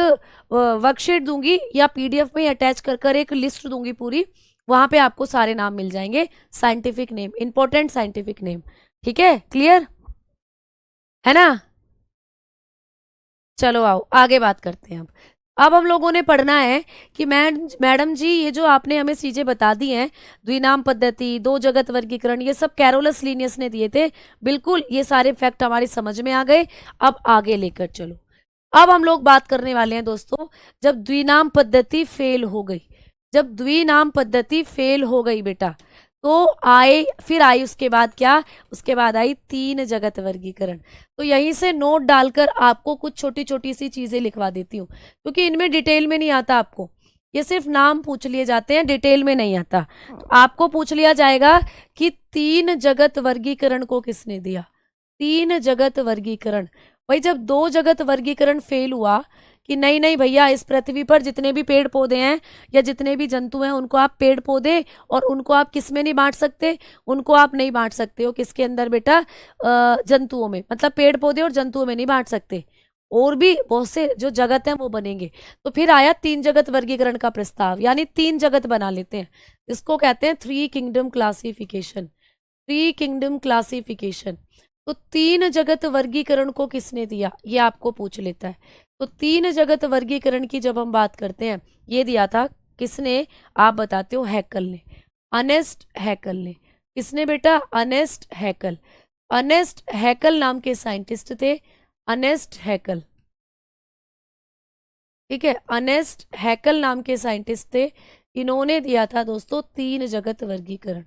वर्कशीट दूंगी या पीडीएफ में अटैच कर कर एक लिस्ट दूंगी पूरी, वहां पे आपको सारे नाम मिल जाएंगे, scientific name, important scientific name. ठीक है, क्लियर है ना। चलो आओ आगे बात करते हैं। अब हम लोगों ने पढ़ना है कि मैडम जी ये जो आपने हमें चीजें बता दी हैं, द्विनाम पद्धति, दो जगत वर्गीकरण, ये सब कैरोलस लीनियस ने दिए थे। बिल्कुल ये सारे फैक्ट हमारी समझ में आ गए। अब आगे लेकर चलो। अब हम लोग बात करने वाले हैं दोस्तों, जब द्विनाम पद्धति फेल हो गई, जब द्विनाम पद्धति फेल हो गई बेटा, तो फिर आई उसके बाद क्या, उसके बाद आई तीन जगत वर्गीकरण। तो यहीं से नोट डालकर आपको कुछ छोटी छोटी सी चीजें लिखवा देती हूँ, क्योंकि इनमें डिटेल में नहीं आता आपको, ये सिर्फ नाम पूछ लिए जाते हैं, डिटेल में नहीं आता। तो आपको पूछ लिया जाएगा कि तीन जगत वर्गीकरण को किसने दिया, तीन जगत वर्गीकरण। भाई जब दो जगत वर्गीकरण फेल हुआ कि नहीं नहीं भैया, इस पृथ्वी पर जितने भी पेड़ पौधे हैं या जितने भी जंतु हैं उनको आप पेड़ पौधे और उनको आप किस में नहीं बांट सकते, उनको आप नहीं बांट सकते हो किसके अंदर बेटा, जंतुओं में, मतलब पेड़ पौधे और जंतुओं में नहीं बांट सकते, और भी बहुत से जो जगत हैं वो बनेंगे। तो फिर आया तीन जगत वर्गीकरण का प्रस्ताव, यानी तीन जगत बना लेते हैं, इसको कहते हैं three kingdom classification, three kingdom classification. तो तीन जगत वर्गीकरण को किसने दिया, ये आपको पूछ लेता है। तो तीन जगत वर्गीकरण की जब हम बात करते हैं, ये दिया था किसने, आप बताते हो, हैकल ने, अर्नेस्ट हैकल ने। किसने बेटा, अर्नेस्ट हैकल। अर्नेस्ट हैकल नाम के साइंटिस्ट थे, अर्नेस्ट हैकल। ठीक है, अर्नेस्ट हैकल नाम के साइंटिस्ट थे, इन्होंने दिया था दोस्तों तीन जगत वर्गीकरण।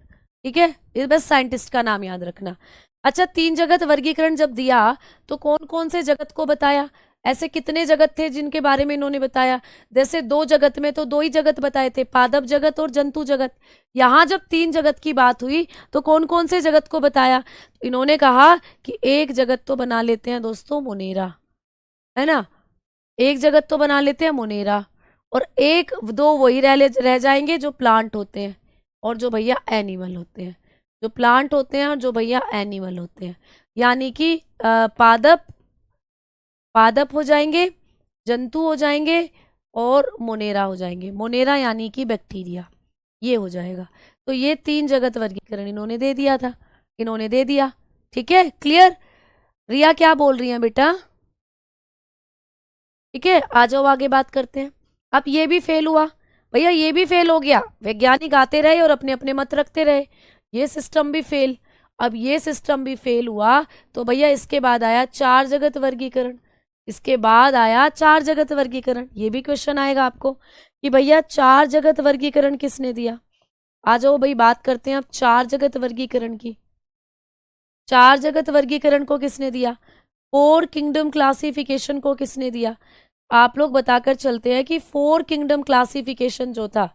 ठीक है, इस बस साइंटिस्ट का नाम याद रखना। अच्छा, तीन जगत वर्गीकरण जब दिया तो कौन कौन से जगत को बताया, ऐसे कितने जगत थे जिनके बारे में इन्होंने बताया। जैसे दो जगत में तो दो ही जगत बताए थे, पादप जगत और जंतु जगत। यहाँ जब तीन जगत की बात हुई तो कौन कौन से जगत को बताया, तो इन्होंने कहा कि एक जगत तो बना लेते हैं दोस्तों मोनेरा, है ना, एक जगत तो बना लेते हैं मोनेरा, और एक दो वही रह जाएंगे जो प्लांट होते हैं और जो भैया एनिमल होते हैं, जो प्लांट होते हैं और जो भैया एनिमल होते हैं। यानी कि पादप हो जाएंगे, जंतु हो जाएंगे और मोनेरा हो जाएंगे। मोनेरा यानी कि बैक्टीरिया, ये हो जाएगा। तो ये तीन जगत वर्गीकरण इन्होंने दे दिया था, इन्होंने दे दिया। ठीक है, क्लियर। रिया क्या बोल रही है बेटा, ठीक है, आ जाओ आगे बात करते हैं। अब ये भी फेल हुआ भैया, ये भी फेल हो गया, वैज्ञानिक आते रहे और अपने अपने मत रखते रहे, ये सिस्टम भी फेल। अब ये सिस्टम भी फेल हुआ तो भैया इसके बाद आया चार जगत वर्गीकरण, इसके बाद आया चार जगत वर्गीकरण। ये भी क्वेश्चन आएगा आपको कि भैया चार जगत वर्गीकरण किसने दिया। आ जाओ भाई बात करते हैं अब चार जगत वर्गीकरण की। चार जगत वर्गीकरण को किसने दिया, फोर किंगडम क्लासिफिकेशन को किसने दिया। आप लोग बताकर चलते हैं कि फोर किंगडम क्लासिफिकेशन जो था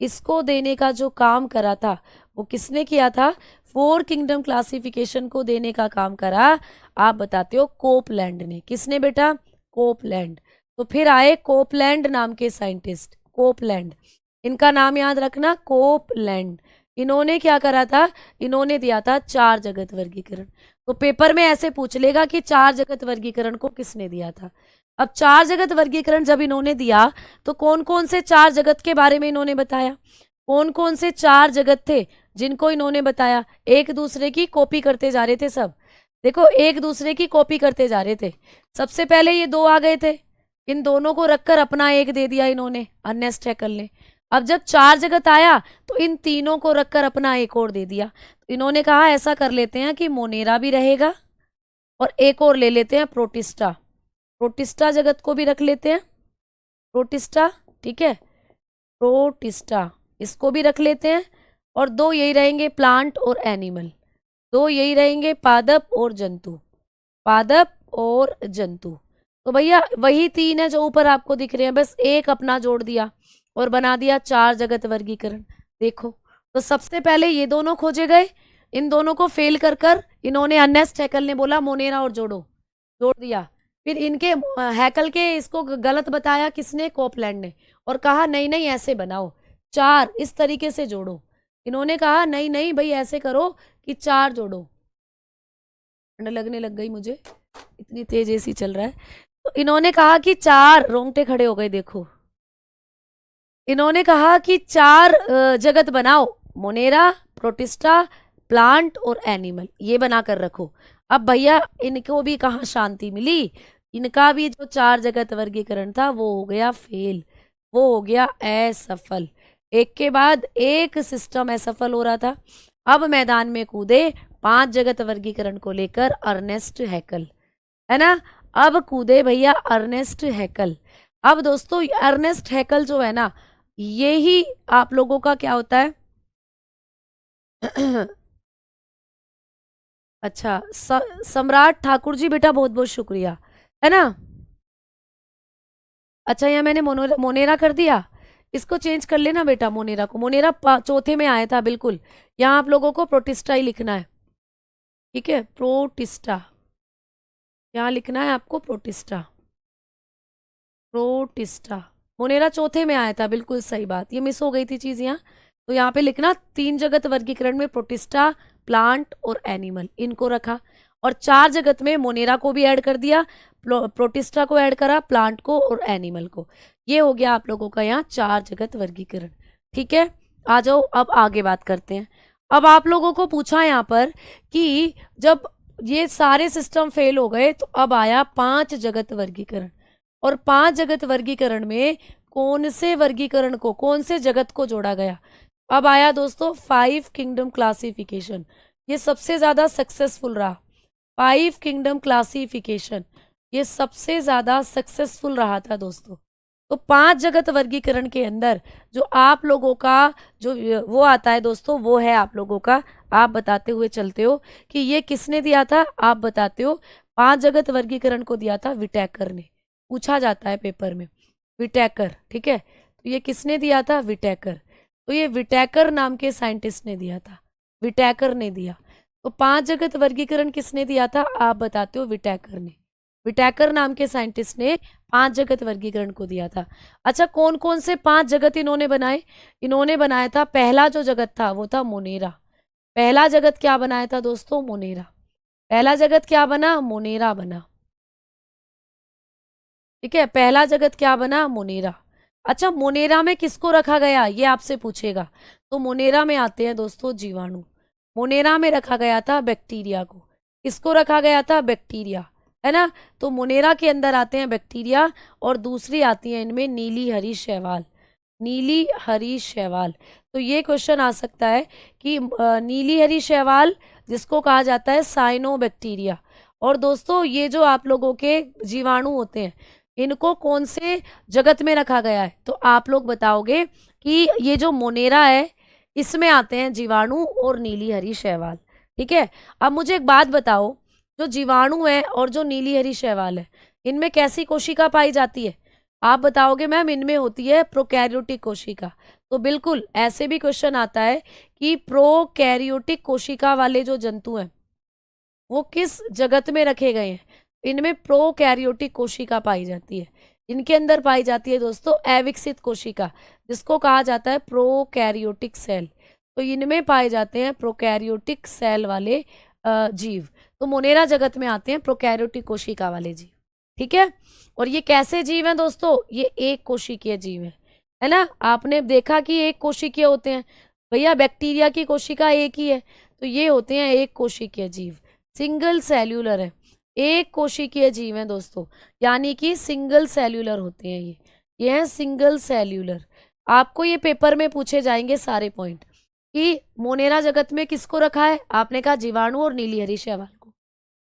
इसको देने का जो काम करा था वो किसने किया था? 4 किंगडम क्लासिफिकेशन को देने का काम करा, आप बताते हो, कोपलैंड ने। किसने बेटा? कोपलैंड। तो फिर आए कोपलैंड नाम के साइंटिस्ट, कोपलैंड, इनका नाम याद रखना, कोपलैंड। इन्होंने क्या करा था? इन्होंने दिया था 4 जगत वर्गीकरण। तो पेपर में ऐसे पूछ लेगा कि 4 जगत वर्गीकरण को किसने दिया था। अब 4 जगत वर्गीकरण जब इन्होंने दिया तो कौन कौन से 4 जगत के बारे में इन्होंने बताया? कौन कौन से 4 जगत थे जिनको इन्होंने बताया? एक दूसरे की कॉपी करते जा रहे थे सब। देखो, एक दूसरे की कॉपी करते जा रहे थे। सबसे पहले ये 2 आ गए थे, इन दोनों को रखकर अपना एक दे दिया इन्होंने, अर्नेस्ट हैकल ने। अब जब 4 जगत आया तो इन तीनों को रखकर अपना एक और दे दिया। तो इन्होंने कहा ऐसा कर लेते हैं कि मोनेरा भी रहेगा और एक और ले लेते हैं, प्रोटिस्टा। प्रोटिस्टा जगत को भी रख लेते हैं, प्रोटिस्टा, ठीक है, प्रोटिस्टा, इसको भी रख लेते हैं। और 2 यही रहेंगे, प्लांट और एनिमल। 2 यही रहेंगे, पादप और जंतु, पादप और जंतु। तो भैया वही 3 है जो ऊपर आपको दिख रहे हैं, बस एक अपना जोड़ दिया और बना दिया 4 जगत वर्गीकरण। देखो, तो सबसे पहले ये दोनों खोजे गए, इन दोनों को फेल कर कर इन्होंने, अर्नेस्ट हैकल ने बोला मोनेरा और जोड़ो, जोड़ दिया। फिर इनके हैकल के इसको गलत बताया किसने? कोपलैंड ने, और कहा नहीं नहीं ऐसे बनाओ, 4 इस तरीके से जोड़ो। इन्होंने कहा नहीं नहीं भाई ऐसे करो कि 4 जोड़ो। ठंड लगने लग गई मुझे, इतनी तेज एसी चल रहा है। तो इन्होंने कहा कि 4, रोंगटे खड़े हो गए देखो, इन्होंने कहा कि 4 जगत बनाओ, मोनेरा, प्रोटिस्टा, प्लांट और एनिमल, ये बनाकर रखो। अब भैया इनको भी कहाँ शांति मिली, इनका भी जो 4 जगत वर्गीकरण था वो हो गया फेल, वो हो गया असफल। एक के बाद एक सिस्टम असफल हो रहा था। अब मैदान में कूदे 5 जगत वर्गीकरण को लेकर अर्नेस्ट हैकल, है ना। अब कूदे भैया अर्नेस्ट हैकल। अब दोस्तों अर्नेस्ट हैकल जो है ना, ये ही आप लोगों का क्या होता है अच्छा, सम्राट ठाकुर जी बेटा, बहुत बहुत शुक्रिया, है ना। अच्छा, यहाँ मैंने मोनेरा कर दिया, इसको चेंज कर लेना बेटा, मोनेरा को, मोनेरा चौथे में आया था बिल्कुल। यहाँ आप लोगों को प्रोटिस्टा ही लिखना है, ठीक है, प्रोटिस्टा, यहाँ लिखना है आपको प्रोटिस्टा, प्रोटिस्टा। मोनेरा चौथे में आया था, बिल्कुल सही बात, ये मिस हो गई थी चीज यहाँ। तो यहाँ पे लिखना 3 जगत वर्गीकरण में प्रोटिस्टा, प्लांट और एनिमल, इनको रखा। और 4 जगत में मोनेरा को भी ऐड कर दिया, प्रोटिस्टा को ऐड करा, प्लांट को और एनिमल को। ये हो गया आप लोगों का यहाँ 4 जगत वर्गीकरण, ठीक है। आ जाओ, अब आगे बात करते हैं। अब आप लोगों को पूछा यहाँ पर कि जब ये सारे सिस्टम फेल हो गए तो अब आया 5 जगत वर्गीकरण। और 5 जगत वर्गीकरण में कौन से वर्गीकरण को, कौन से जगत को जोड़ा गया? अब आया दोस्तों 5 किंगडम क्लासिफिकेशन, ये सबसे ज्यादा सक्सेसफुल रहा। 5 किंगडम क्लासिफिकेशन ये सबसे ज्यादा सक्सेसफुल रहा था दोस्तों। तो 5 जगत वर्गीकरण के अंदर जो आप लोगों का जो वो आता है दोस्तों, वो है आप लोगों का, आप बताते हुए चलते हो कि ये किसने दिया था, आप बताते हो। 5 जगत वर्गीकरण को दिया था विटैकर ने, पूछा जाता है पेपर में, विटैकर, ठीक है। तो ये किसने दिया था? विटैकर। तो ये विटैकर नाम के साइंटिस्ट ने दिया था, विटैकर ने दिया। तो 5 जगत वर्गीकरण किसने दिया था, आप बताते हो, विटैकर ने। विटैकर नाम के साइंटिस्ट ने 5 जगत वर्गीकरण को दिया था। अच्छा, कौन कौन से 5 जगत इन्होंने बनाए? इन्होंने बनाया था, पहला जो जगत था वो था मोनेरा। पहला जगत क्या बनाया था दोस्तों? मोनेरा। पहला जगत क्या बना? मोनेरा बना, ठीक है। पहला जगत क्या बना? मोनेरा। अच्छा, मोनेरा में किसको रखा गया, ये आपसे पूछेगा। तो मोनेरा में आते हैं दोस्तों जीवाणु। मोनेरा में रखा गया था बैक्टीरिया को। किसको रखा गया था? बैक्टीरिया, है ना। तो मोनेरा के अंदर आते हैं बैक्टीरिया, और दूसरी आती है इनमें नीली हरी शैवाल, नीली हरी शैवाल। तो ये क्वेश्चन आ सकता है कि नीली हरी शैवाल जिसको कहा जाता है साइनोबैक्टीरिया। और दोस्तों ये जो आप लोगों के जीवाणु होते हैं, इनको कौन से जगत में रखा गया है? तो आप लोग बताओगे कि ये जो मोनेरा है इसमें आते हैं जीवाणु और नीली हरी शैवाल, ठीक है। अब मुझे एक बात बताओ, जो जीवाणु है और जो नीली हरी शैवाल है, इनमें कैसी कोशिका पाई जाती है? आप बताओगे मैम इनमें होती है प्रोकैरियोटिक कोशिका। तो बिल्कुल ऐसे भी क्वेश्चन आता है कि प्रोकैरियोटिक कोशिका वाले जो जंतु हैं वो किस जगत में रखे गए हैं। इनमें प्रोकैरियोटिक कोशिका पाई जाती है। इनके अंदर पाई जाती है दोस्तों अविकसित कोशिका, जिसको कहा जाता है प्रोकैरियोटिक सेल। तो इनमें पाए जाते हैं प्रोकैरियोटिक सेल वाले जीव। तो मोनेरा जगत में आते हैं प्रोकैरियोटिक कोशिका वाले जीव। ठीक है, और ये कैसे जीव हैं दोस्तों? ये एक कोशिकीय जीव है ना। आपने देखा कि एक कोशिकीय होते हैं भैया, बैक्टीरिया की कोशिका एक ही है, तो ये होते हैं एक कोशिकीय जीव, सिंगल सेल्यूलर है, एक कोशिकीय जीव है दोस्तों, यानी कि सिंगल सेल्यूलर होते हैं ये हैं सिंगल सेल्यूलर। आपको ये पेपर में पूछे जाएंगे सारे पॉइंट कि मोनेरा जगत में किसको रखा है। आपने कहा जीवाणु और नीलीहरी शैवाल को।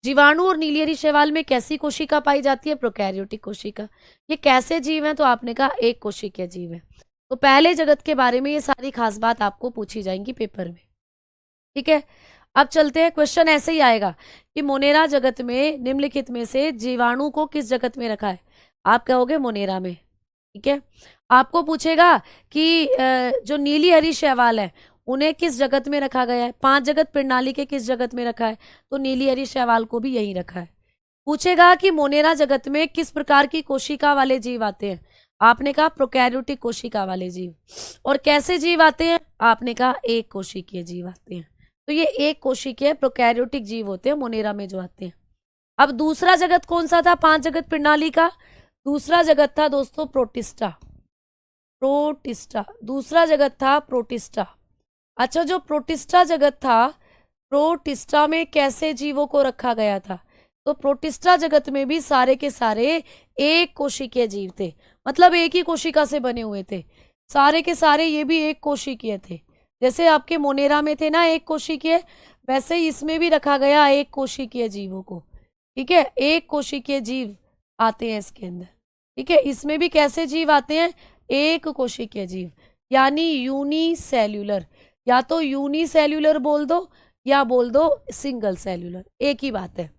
जीवाणु और नीलीहरी शैवाल में कैसी कोशिका पाई जाती है? प्रोकैरियोटिक कोशिका। ये कैसे जीव हैं? तो आपने कहा एक कोशिकीय जीव है। तो पहले जगत के बारे में ये सारी खास बात आपको पूछी जाएंगी पेपर में। ठीक है, अब चलते हैं। क्वेश्चन ऐसे ही आएगा कि मोनेरा जगत में निम्नलिखित में से जीवाणु को किस जगत में रखा है? आप कहोगे मोनेरा में। ठीक है, आपको पूछेगा कि जो नीलीहरी शैवाल है उन्हें किस जगत में रखा गया है? 5 जगत प्रणाली के किस जगत में रखा है? तो नीलीहरी शैवाल को भी यहीं रखा है। पूछेगा कि मोनेरा जगत में किस प्रकार की कोशिका वाले जीव आते हैं? आपने कहा प्रोकैरियोटिक कोशिका वाले जीव। और कैसे जीव आते हैं? आपने कहा एक कोशिकीय जीव आते हैं। तो ये एक कोशिकीय प्रोकैरियोटिक जीव होते हैं मोनेरा में जो आते हैं। अब दूसरा जगत कौन सा था 5 जगत प्रणाली का? दूसरा जगत था दोस्तों प्रोटिस्टा। प्रोटिस्टा दूसरा जगत था प्रोटिस्टा। अच्छा, जो प्रोटिस्टा जगत था, प्रोटिस्टा में कैसे जीवों को रखा गया था? तो प्रोटिस्टा जगत में भी सारे के सारे एक कोशिकीय जीव थे, मतलब एक ही कोशिका से बने हुए थे सारे के सारे। ये भी एक कोशिकीय थे, जैसे आपके मोनेरा में थे ना एक कोशिकीय, वैसे ही इसमें भी रखा गया एक कोशिकीय जीवों को। ठीक है, एक कोशिकीय जीव आते हैं इसके अंदर। ठीक है, इसमें भी कैसे जीव आते हैं? एक कोशिकीय जीव, यानी यूनिसेल्यूलर। या तो यूनिसेल्यूलर बोल दो या बोल दो सिंगल सेल्यूलर, एक ही बात है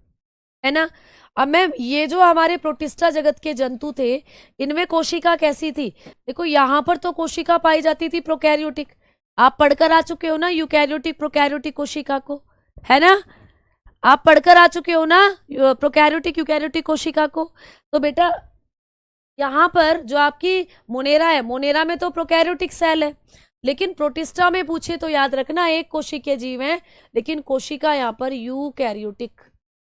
ना। अब मैम ये जो हमारे प्रोटिस्टा जगत के जंतु थे इनमें कोशिका कैसी थी? देखो यहाँ पर तो कोशिका पाई जाती थी प्रोकैरियोटिक। आप पढ़कर आ चुके हो ना यूकैरियोटिक प्रोकैरियोटिक कोशिका को, है ना। आप पढ़कर आ चुके हो ना प्रोकैरियोटिक यूकैरियोटिक कोशिका को। तो बेटा यहाँ पर जो आपकी मोनेरा है, मोनेरा में तो प्रोकैरियोटिक सेल है, लेकिन प्रोटिस्टा में पूछे तो याद रखना एक कोशिकीय जीव है, लेकिन कोशिका यहाँ पर यूकैरियोटिक।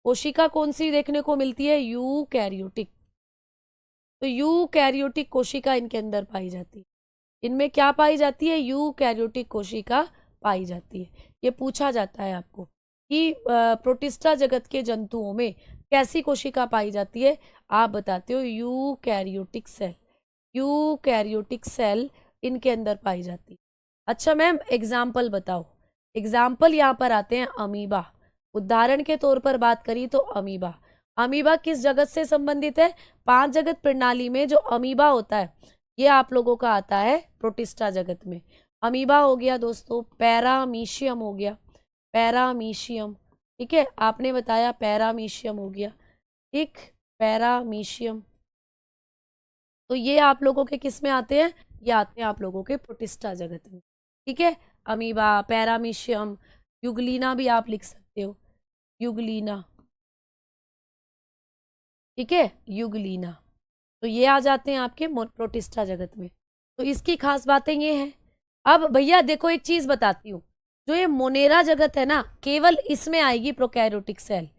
कोशिका कौन सी देखने को मिलती है? यूकैरियोटिक। तो यूकैरियोटिक कोशिका इनके अंदर पाई जाती है। इनमें क्या पाई जाती है? यूकैरियोटिक कोशिका पाई जाती है। ये पूछा जाता है आपको कि प्रोटिस्टा जगत के जंतुओं में कैसी कोशिका पाई जाती है? आप बताते हो यूकैरियोटिक सेल। यूकैरियोटिक सेल इनके अंदर पाई जाती है। अच्छा मैम एग्जाम्पल बताओ। एग्जाम्पल यहाँ पर आते हैं अमीबा। उदाहरण के तौर पर बात करी तो अमीबा। अमीबा किस जगत से संबंधित है? 5 जगत प्रणाली में जो अमीबा होता है ये आप लोगों का आता है प्रोटिस्टा जगत में। अमीबा हो गया दोस्तों, पैरामीशियम हो गया, पैरामीशियम। ठीक है, आपने बताया पैरामीशियम हो गया। ठीक, पैरामीशियम। तो ये आप लोगों के किस में आते हैं? ये आते हैं आप लोगों के प्रोटिस्टा जगत में। ठीक है, अमीबा, पैरामीशियम, यूग्लिना भी आप लिख सकते हो, यूग्लिना। ठीक है, यूग्लिना। तो ये आ जाते हैं आपके प्रोटिस्टा जगत में। तो इसकी खास बातें ये हैं। अब भैया देखो एक चीज बताती हूँ, जो ये मोनेरा जगत है ना केवल इसमें आएगी प्रोकैरियोटिक सेल।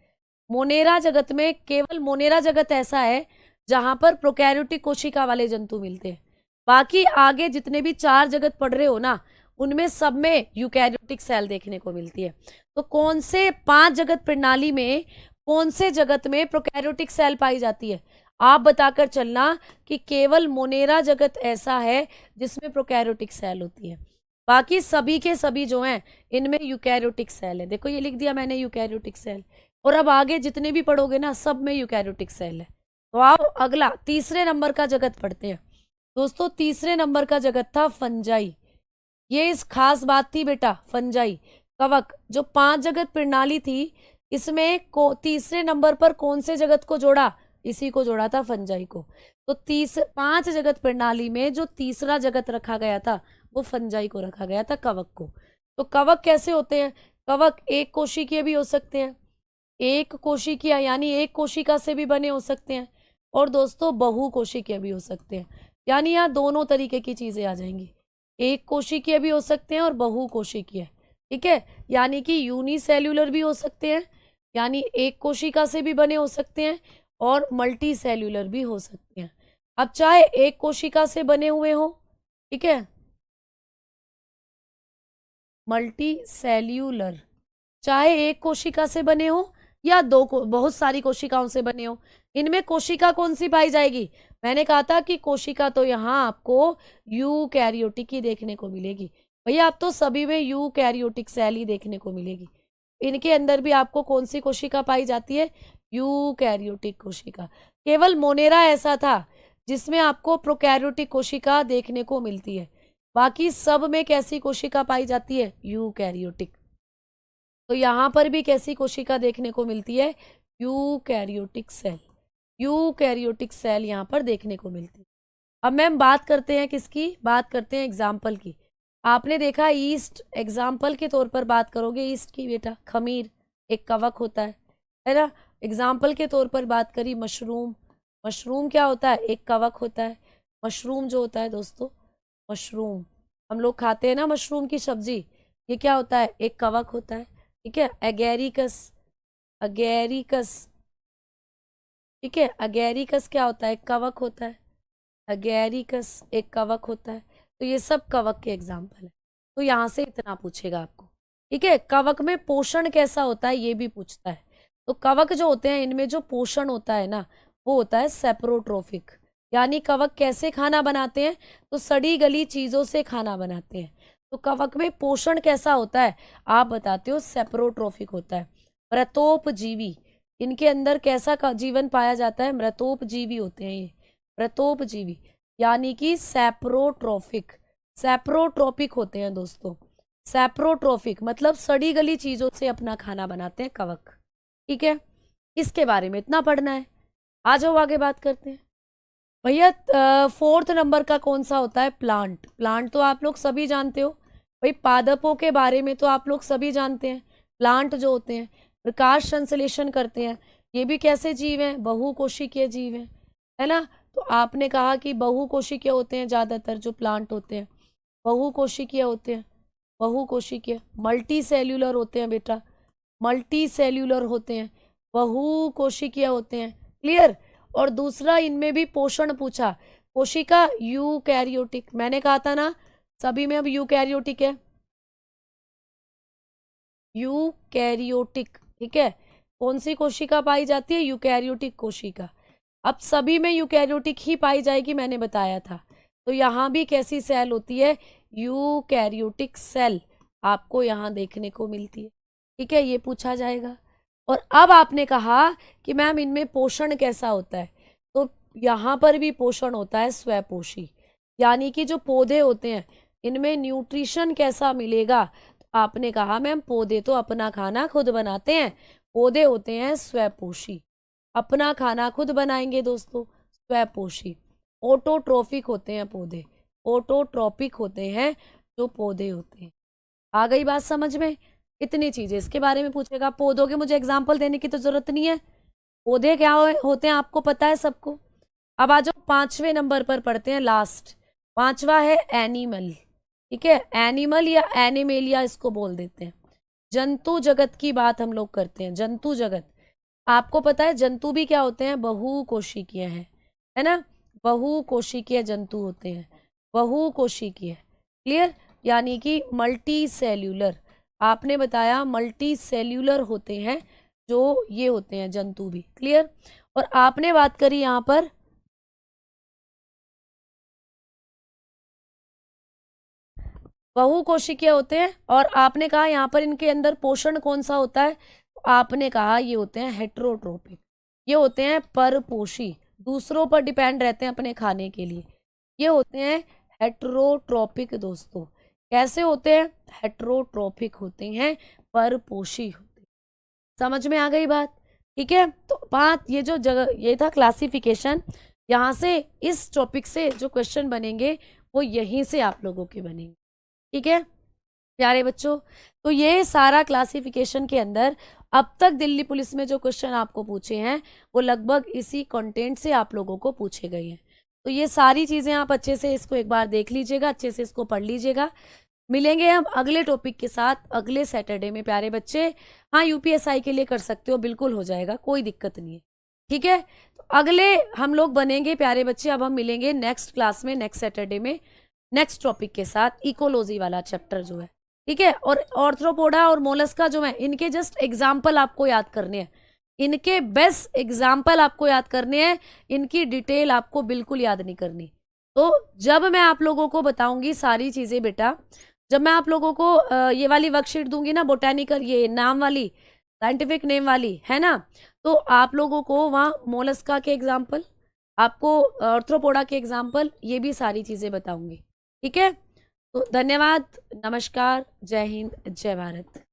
मोनेरा जगत में केवल मोनेरा जगत ऐसा है जहां पर प्रोकैरियोटिक कोशिका वाले जंतु मिलते हैं। बाकी आगे जितने भी 4 जगत पढ़ रहे हो ना उनमें सब में यूकैरियोटिक सेल देखने को मिलती है। तो कौन से 5 जगत प्रणाली में कौन से जगत में प्रोकैरियोटिक सेल पाई जाती है? आप बताकर चलना कि केवल मोनेरा जगत ऐसा है जिसमें प्रोकैरियोटिक सेल होती है। बाकी सभी के सभी जो हैं इनमें यूकैरियोटिक सेल है। देखो ये लिख दिया मैंने यूकैरियोटिक सेल। और अब आगे जितने भी पढ़ोगे ना सब में यूकैरियोटिक सेल है। तो आओ अगला तीसरे नंबर का जगत पढ़ते हैं दोस्तों। तीसरे नंबर का जगत था फंजाई। ये इस खास बात थी बेटा, फंजाई कवक जो 5 जगत प्रणाली थी इसमें तीसरे नंबर पर कौन से जगत को जोड़ा? इसी को जोड़ा था, फंजाई को। तो 5 जगत प्रणाली में जो तीसरा जगत रखा गया था वो फंजाई को रखा गया था, कवक को। तो कवक कैसे होते हैं? कवक एक कोशिकीय भी हो सकते हैं, एक कोशिकीय यानी एक कोशिका से भी बने हो सकते हैं, और दोस्तों बहुकोशिकीय भी हो सकते हैं, यानी यहाँ दोनों तरीके की चीजें आ जाएंगी। एक कोशिकीय भी हो सकते हैं और बहुकोशिकीय, ठीक है, यानी कि यूनिसेल्यूलर भी हो सकते हैं, यानी एक कोशिका से भी बने हो सकते हैं, और मल्टी सेल्यूलर भी हो सकते हैं। अब चाहे एक कोशिका से बने हुए हो, ठीक है, मल्टी सेल्यूलर, चाहे एक कोशिका से बने हो या बहुत सारी कोशिकाओं से बने हो, इनमें कोशिका कौन सी पाई जाएगी? मैंने कहा था कि कोशिका तो यहाँ आपको यूकैरियोटिक ही देखने को मिलेगी। भैया अब तो सभी में यूकैरियोटिक सेल ही देखने को मिलेगी। इनके अंदर भी आपको कौन सी कोशिका पाई जाती है? यूकैरियोटिक कोशिका। केवल मोनेरा ऐसा था जिसमें आपको प्रोकैरियोटिक कोशिका देखने को मिलती है, बाकी सब में कैसी कोशिका पाई जाती है? यूकैरियोटिक। तो यहाँ पर भी कैसी कोशिका देखने को मिलती है? Eukaryotic cell. यूकैरियोटिक सेल यहाँ पर देखने को मिलती है। अब मैम बात करते हैं किसकी? बात करते हैं एग्जाम्पल की। आपने देखा ईस्ट, एग्जाम्पल के तौर पर बात करोगे ईस्ट की बेटा, खमीर एक कवक होता है ना। एग्जाम्पल के तौर पर बात करी मशरूम, मशरूम क्या होता है? एक कवक होता है। मशरूम जो होता है दोस्तों, मशरूम हम लोग खाते हैं ना, मशरूम की सब्जी, ये क्या होता है? एक कवक होता है, ठीक है। एगेरिकस, अगेरिकस, ठीक है, अगेरिकस क्या होता है? एक कवक होता है, अगेरिकस एक कवक होता है। तो ये सब कवक के एग्जाम्पल है। तो यहाँ से इतना पूछेगा आपको, ठीक है। कवक में पोषण कैसा होता है ये भी पूछता है। तो कवक जो होते हैं इनमें जो पोषण होता है ना, वो होता है सेप्रोट्रोफिक, यानी कवक कैसे खाना बनाते हैं? तो सड़ी गली चीजों से खाना बनाते हैं। तो कवक में पोषण कैसा होता है आप बताते हो? सेप्रोट्रोफिक होता है। मृतोपजीवी, इनके अंदर कैसा जीवन पाया जाता है? मृतोपजीवी होते हैं ये, मृतोपजीवी यानी कि सैप्रोट्रोफिक, सैप्रोट्रोपिक होते हैं दोस्तों। सैप्रोट्रोफिक मतलब सड़ी गली चीजों से अपना खाना बनाते हैं कवक, ठीक है। इसके बारे में इतना पढ़ना है। आ जाओ आगे बात करते हैं। भैया 4th नंबर का कौन सा होता है? प्लांट। प्लांट तो आप लोग सभी जानते हो भाई, पादपों के बारे में तो आप लोग सभी जानते हैं। प्लांट जो होते हैं प्रकाश संश्लेषण करते हैं, ये भी कैसे जीव हैं? बहुकोशिकीय जीव हैं, है ना। तो आपने कहा कि बहुकोशिकीय होते हैं ज्यादातर जो प्लांट होते हैं, बहुकोशिकीय होते हैं, बहुकोशिकीय। मल्टी सेल्यूलर होते हैं बेटा, मल्टी सेल्यूलर होते हैं, बहुकोशिकीय होते हैं, क्लियर। और दूसरा इनमें भी पोषण पूछा, कोशिका यूकैरियोटिक, मैंने कहा था ना सभी में अब यूकैरियोटिक है, यूकैरियोटिक, ठीक है। कौन सी कोशिका पाई जाती है? यूकैरियोटिक कोशिका। अब सभी में यूकैरियोटिक ही पाई जाएगी, मैंने बताया था। तो यहाँ भी कैसी सेल होती है? यूकैरियोटिक सेल आपको यहाँ देखने को मिलती है, ठीक है, ये पूछा जाएगा। और अब आपने कहा कि मैम इनमें पोषण कैसा होता है, तो यहाँ पर भी पोषण होता है स्वपोषी, यानी कि जो पौधे होते हैं इनमें न्यूट्रिशन कैसा मिलेगा? तो आपने कहा मैम पौधे तो अपना खाना खुद बनाते हैं, पौधे होते हैं स्वपोषी, अपना खाना खुद बनाएंगे दोस्तों, स्वपोषी। ऑटोट्रोफिक होते हैं पौधे, ऑटोट्रोपिक होते हैं जो पौधे होते हैं। आ गई बात समझ में? इतनी चीजें इसके बारे में पूछेगा। पौधों के मुझे एग्जाम्पल देने की तो जरूरत नहीं है, पौधे क्या होते हैं आपको पता है सबको। अब आ जाओ 5वें नंबर पर पढ़ते हैं, लास्ट 5वां है एनिमल, ठीक है। एनिमल या एनिमेलिया इसको बोल देते हैं। जंतु जगत की बात हम लोग करते हैं, जंतु जगत। आपको पता है जंतु भी क्या होते हैं? बहुकोशिकीय हैं, है ना, बहुकोशिकीय जंतु होते हैं, बहुकोशिकीय, क्लियर, यानी कि मल्टी सेल्यूलर। आपने बताया मल्टी सेल्यूलर होते हैं जो ये होते हैं जंतु भी, क्लियर। और आपने बात करी यहाँ पर बहुकोशिकीय होते हैं, और आपने कहा यहाँ पर इनके अंदर पोषण कौन सा होता है? आपने कहा ये होते हैं हेट्रोट्रोपिक, ये होते हैं परपोषी, दूसरों पर डिपेंड रहते हैं अपने खाने के लिए, ये होते हैं हेट्रोट्रोपिक दोस्तों। कैसे होते हैं? हेट्रोट्रोपिक होते हैं, परपोषी होते हैं। समझ में आ गई बात? ठीक है। तो बात ये जो जगह ये था क्लासिफिकेशन, यहाँ से इस टॉपिक से जो क्वेश्चन बनेंगे वो यहीं से आप लोगों के बनेंगे। ठीक है प्यारे बच्चों। तो ये सारा क्लासिफिकेशन के अंदर अब तक दिल्ली पुलिस में जो क्वेश्चन आपको पूछे हैं वो लगभग इसी कंटेंट से आप लोगों को पूछे गए हैं। तो ये सारी चीजें आप अच्छे से इसको एक बार देख लीजिएगा, अच्छे से इसको पढ़ लीजिएगा। मिलेंगे हम अगले टॉपिक के साथ अगले सैटरडे में प्यारे बच्चे। हाँ यूपीएसआई के लिए कर सकते हो, बिल्कुल हो जाएगा, कोई दिक्कत नहीं है। ठीक है तो अगले हम लोग बनेंगे प्यारे बच्चे। अब हम मिलेंगे नेक्स्ट क्लास में, नेक्स्ट सैटरडे में, नेक्स्ट टॉपिक के साथ, इकोलॉजी वाला चैप्टर जो है। ठीक है और ऑर्थ्रोपोडा और मोलस्का जो है इनके जस्ट एग्जाम्पल आपको याद करने हैं, इनके बेस्ट एग्जाम्पल आपको याद करने हैं, इनकी डिटेल आपको बिल्कुल याद नहीं करनी। तो जब मैं आप लोगों को बताऊंगी सारी चीजें बेटा, जब मैं आप लोगों को ये वाली वर्कशीट दूंगी ना, बोटेनिकल ये नाम वाली, साइंटिफिक नेम वाली है ना, तो आप लोगों को वहाँ मोलस्का के एग्जाम्पल, आपको ऑर्थ्रोपोडा के एग्जाम्पल, ये भी सारी चीजें बताऊंगी। ठीक है तो धन्यवाद, नमस्कार, जय हिंद, जय भारत।